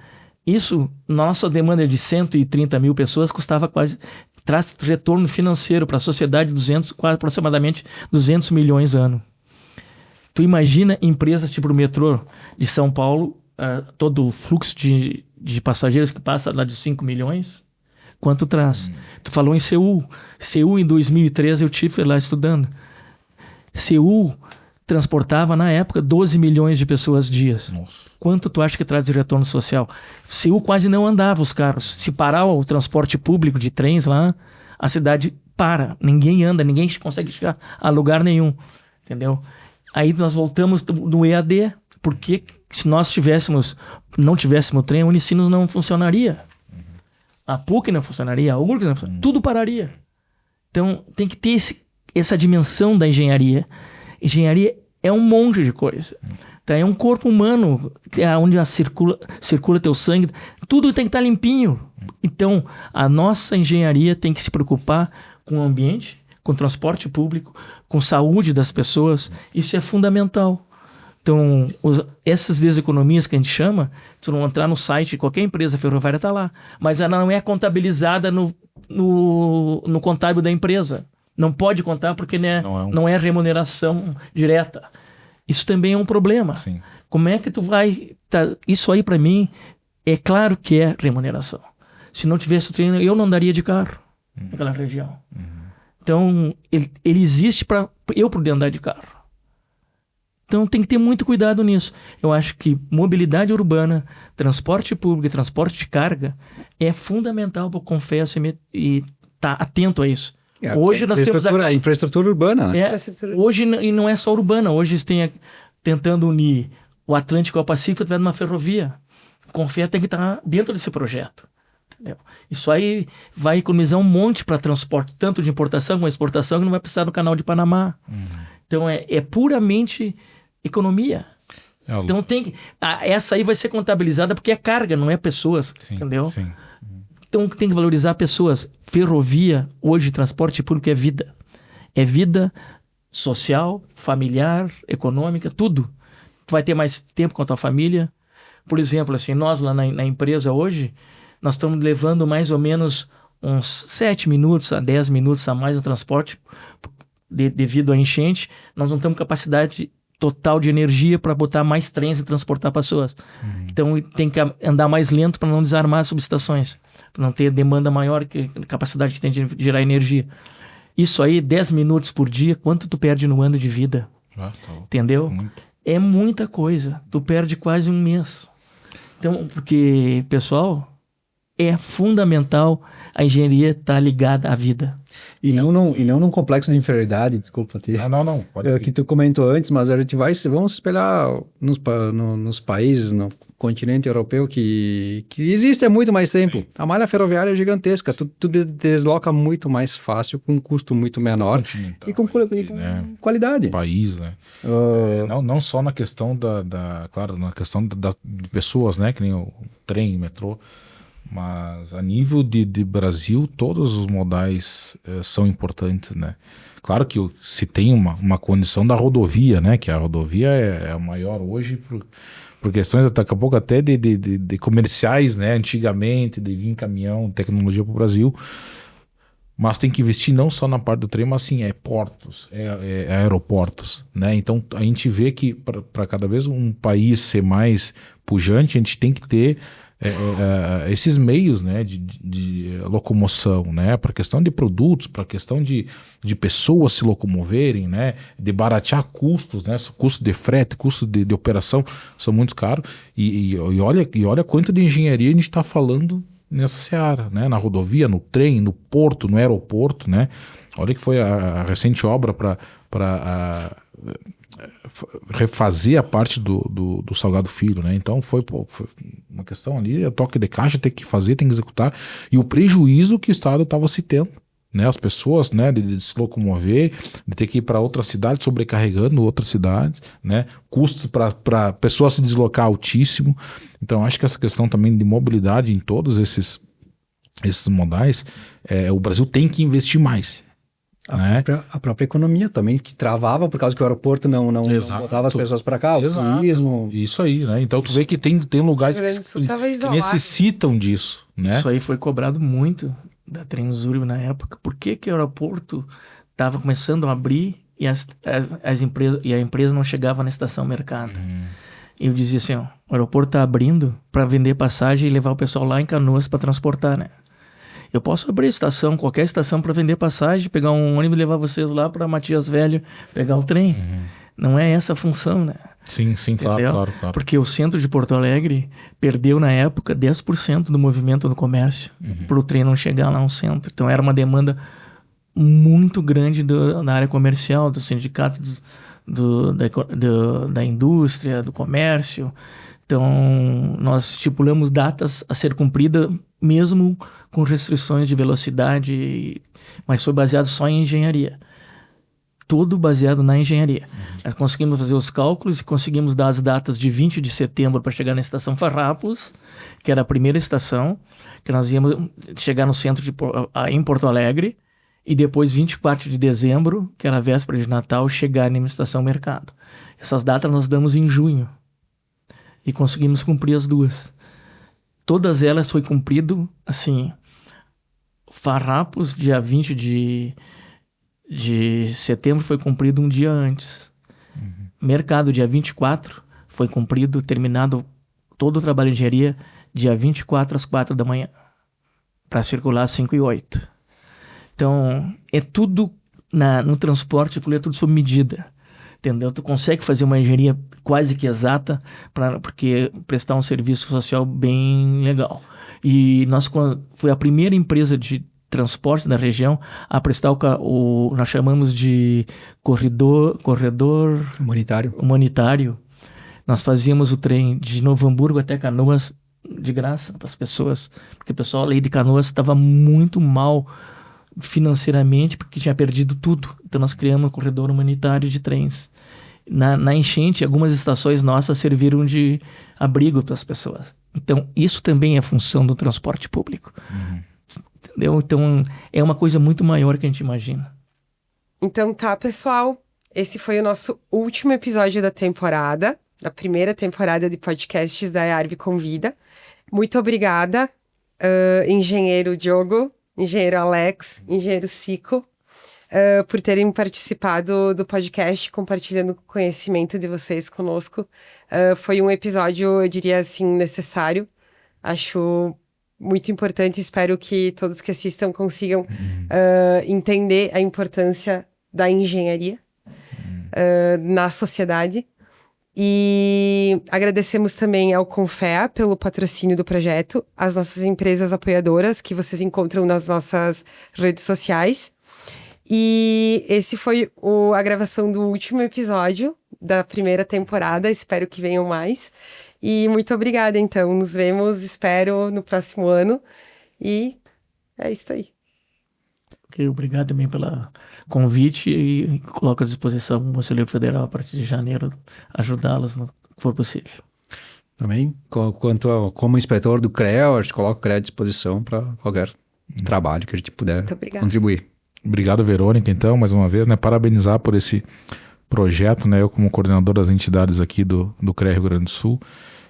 Isso, nossa demanda de 130 mil pessoas custava quase, traz retorno financeiro para a sociedade quase aproximadamente 200 milhões ano. Tu imagina empresas tipo o metrô de São Paulo, todo o fluxo de passageiros que passa lá de 5 milhões, quanto traz? Tu falou em Seul. Seul, em 2013, eu estive lá estudando. Seul transportava, na época, 12 milhões de pessoas dias. Nossa. Quanto tu acha que traz de retorno social? Seul quase não andava os carros. Se parar o transporte público de trens lá, a cidade para. Ninguém anda, ninguém consegue chegar a lugar nenhum. Entendeu? Aí nós voltamos no EAD, porque se nós não tivéssemos trem, o Unicinos não funcionaria. A PUC não funcionaria, a URGS não funcionaria, tudo pararia. Então tem que ter essa dimensão da engenharia. Engenharia é um monte de coisa. Tá? É um corpo humano, onde circula teu sangue, tudo tem que estar limpinho. Então a nossa engenharia tem que se preocupar com o ambiente, com o transporte público, com a saúde das pessoas. Isso é fundamental. Então, essas deseconomias que a gente chama, se não entrar no site de qualquer empresa ferroviária, está lá. Mas ela não é contabilizada no contábil da empresa. Não pode contar porque não é remuneração direta. Isso também é um problema. Sim. Como é que tu vai... Isso aí, para mim, é claro que é remuneração. Se não tivesse o treino, eu não andaria de carro naquela região. Então, ele existe para eu poder andar de carro. Então tem que ter muito cuidado nisso. Eu acho que mobilidade urbana, transporte público e transporte de carga é fundamental para o Confesso e estar atento a isso. Hoje nós temos a infraestrutura urbana, né? Hoje, e não é só urbana, hoje eles têm tentando unir o Atlântico ao Pacífico através de uma ferrovia. O Confesso tem que estar dentro desse projeto. Entendeu? Isso aí vai economizar um monte para transporte, tanto de importação como exportação, que não vai precisar do canal de Panamá. Então é puramente economia. Então essa aí vai ser contabilizada porque é carga, não é pessoas. Sim, entendeu? Sim. Então tem que valorizar pessoas. Ferrovia, hoje, transporte público é vida. É vida social, familiar, econômica, tudo. Tu vai ter mais tempo com a tua família. Por exemplo, assim, nós lá na empresa hoje, nós estamos levando mais ou menos uns 7 minutos a 10 minutos a mais no transporte devido à enchente. Nós não temos capacidade total de energia para botar mais trens e transportar pessoas. Então tem que andar mais lento para não desarmar as subestações, para não ter demanda maior que a capacidade que tem de gerar energia. Isso aí, 10 minutos por dia, quanto tu perde no ano de vida? Entendeu? É muita coisa. Tu perde quase um mês. Então, porque, pessoal, é fundamental a engenharia está ligada à vida. E não num complexo de inferioridade, desculpa. Não. Pode Que tu comentou antes, mas a gente vamos espelhar nos países, no continente europeu, que existe há muito mais tempo. Sim. A malha ferroviária é gigantesca, tu desloca muito mais fácil, com um custo muito menor e com qualidade. País, né? Não só na questão claro, na questão de pessoas, né? Que nem o trem, o metrô. Mas a nível de Brasil, todos os modais são importantes, né? Claro que se tem uma condição da rodovia, né? Que a rodovia é a maior hoje por questões daqui a pouco até de comerciais, né? Antigamente, de vir caminhão, tecnologia para o Brasil. Mas tem que investir não só na parte do trem, mas sim, portos, aeroportos, né? Então a gente vê que para cada vez um país ser mais pujante, a gente tem que ter esses meios, né, de locomoção, né, para questão de produtos, para questão de pessoas se locomoverem, né, de baratear custos, né, custo de frete, custo de operação são muito caros e olha quanto de engenharia a gente está falando nessa seara, né, na rodovia, no trem, no porto, no aeroporto, né, olha que foi a recente obra para refazer a parte do Salgado Filho, né? Então foi uma questão ali, a toque de caixa, tem que fazer, tem que executar, e o prejuízo que o Estado estava se tendo, né? As pessoas, né, de se locomover, de ter que ir para outra cidade, sobrecarregando outras cidades, né? Custo para pessoa se deslocar altíssimo. Então acho que essa questão também de mobilidade em todos esses modais, o Brasil tem que investir mais. A própria economia também, que travava por causa que o aeroporto não botava as pessoas para cá, o turismo. Isso aí, né? Então tu vê que tem lugares que necessitam disso, né? Isso aí foi cobrado muito da Transurb na época. Por que o aeroporto estava começando a abrir e a empresa não chegava na estação mercado? E eu dizia assim, ó, o aeroporto está abrindo para vender passagem e levar o pessoal lá em Canoas para transportar, né? Eu posso abrir qualquer estação para vender passagem, pegar um ônibus e levar vocês lá para Matias Velho, pegar o trem. Não é essa a função, né? Sim, claro. Porque o centro de Porto Alegre perdeu, na época, 10% do movimento do comércio para o trem não chegar lá no centro. Então era uma demanda muito grande da área comercial, dos sindicatos da indústria, do comércio. Então, nós estipulamos datas a ser cumprida mesmo com restrições de velocidade, mas foi baseado só em engenharia. Tudo baseado na engenharia. Nós conseguimos fazer os cálculos e conseguimos dar as datas de 20 de setembro para chegar na estação Farrapos, que era a primeira estação, que nós íamos chegar no centro em Porto Alegre, e depois 24 de dezembro, que era a véspera de Natal, chegar na estação Mercado. Essas datas nós damos em junho. E conseguimos cumprir as duas. Todas elas foi cumprido, assim, Farrapos, dia 20 de setembro, foi cumprido um dia antes. Mercado, dia 24, foi cumprido, terminado todo o trabalho de engenharia, dia 24 às 4 da manhã, para circular às 5 e 8. Então, é tudo, no transporte, é tudo sob medida. Entendeu? Tu consegue fazer uma engenharia quase que exata porque prestar um serviço social bem legal. E foi a primeira empresa de transporte da região a prestar nós chamamos de corredor humanitário. Nós fazíamos o trem de Novo Hamburgo até Canoas de graça para as pessoas, porque o pessoal ali de Canoas estava muito mal financeiramente, porque tinha perdido tudo. Então nós criamos um corredor humanitário de trens. Na enchente, algumas estações nossas serviram de abrigo para as pessoas. Então isso também é função do transporte público. Entendeu? Então é uma coisa muito maior que a gente imagina. Então tá, pessoal, esse foi o nosso último episódio da temporada, da primeira temporada de podcasts da EARV Convida. Muito obrigada, engenheiro Diogo, engenheiro Alex, engenheiro Cico, por terem participado do podcast, compartilhando o conhecimento de vocês conosco. Foi um episódio, eu diria assim, necessário. Acho muito importante, espero que todos que assistam consigam entender a importância da engenharia na sociedade. E agradecemos também ao Confea pelo patrocínio do projeto, as nossas empresas apoiadoras que vocês encontram nas nossas redes sociais. E esse foi a gravação do último episódio da primeira temporada. Espero que venham mais. E muito obrigada, então. Nos vemos, espero, no próximo ano. E é isso aí. Ok, obrigado também pelo convite e coloco à disposição o Conselheiro Federal a partir de janeiro ajudá-las no que for possível. Também, como inspetor do CREA, a gente coloca o CREA à disposição para qualquer trabalho que a gente puder contribuir. Obrigado, Verônica, então, mais uma vez, né? Parabenizar por esse projeto, né? Eu, como coordenador das entidades aqui do CREA Rio Grande do Sul,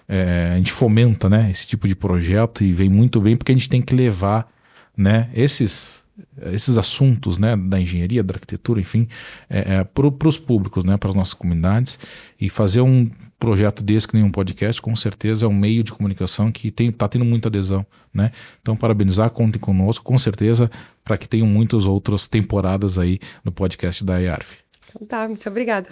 a gente fomenta, né, esse tipo de projeto e vem muito bem porque a gente tem que levar, né, esses assuntos, né, da engenharia, da arquitetura, enfim, para os públicos, né, para as nossas comunidades, e fazer um projeto desse, que nem um podcast, com certeza é um meio de comunicação que está tendo muita adesão, né? Então, parabenizar, contem conosco, com certeza, para que tenham muitas outras temporadas aí no podcast da IARV. Então tá, muito obrigada.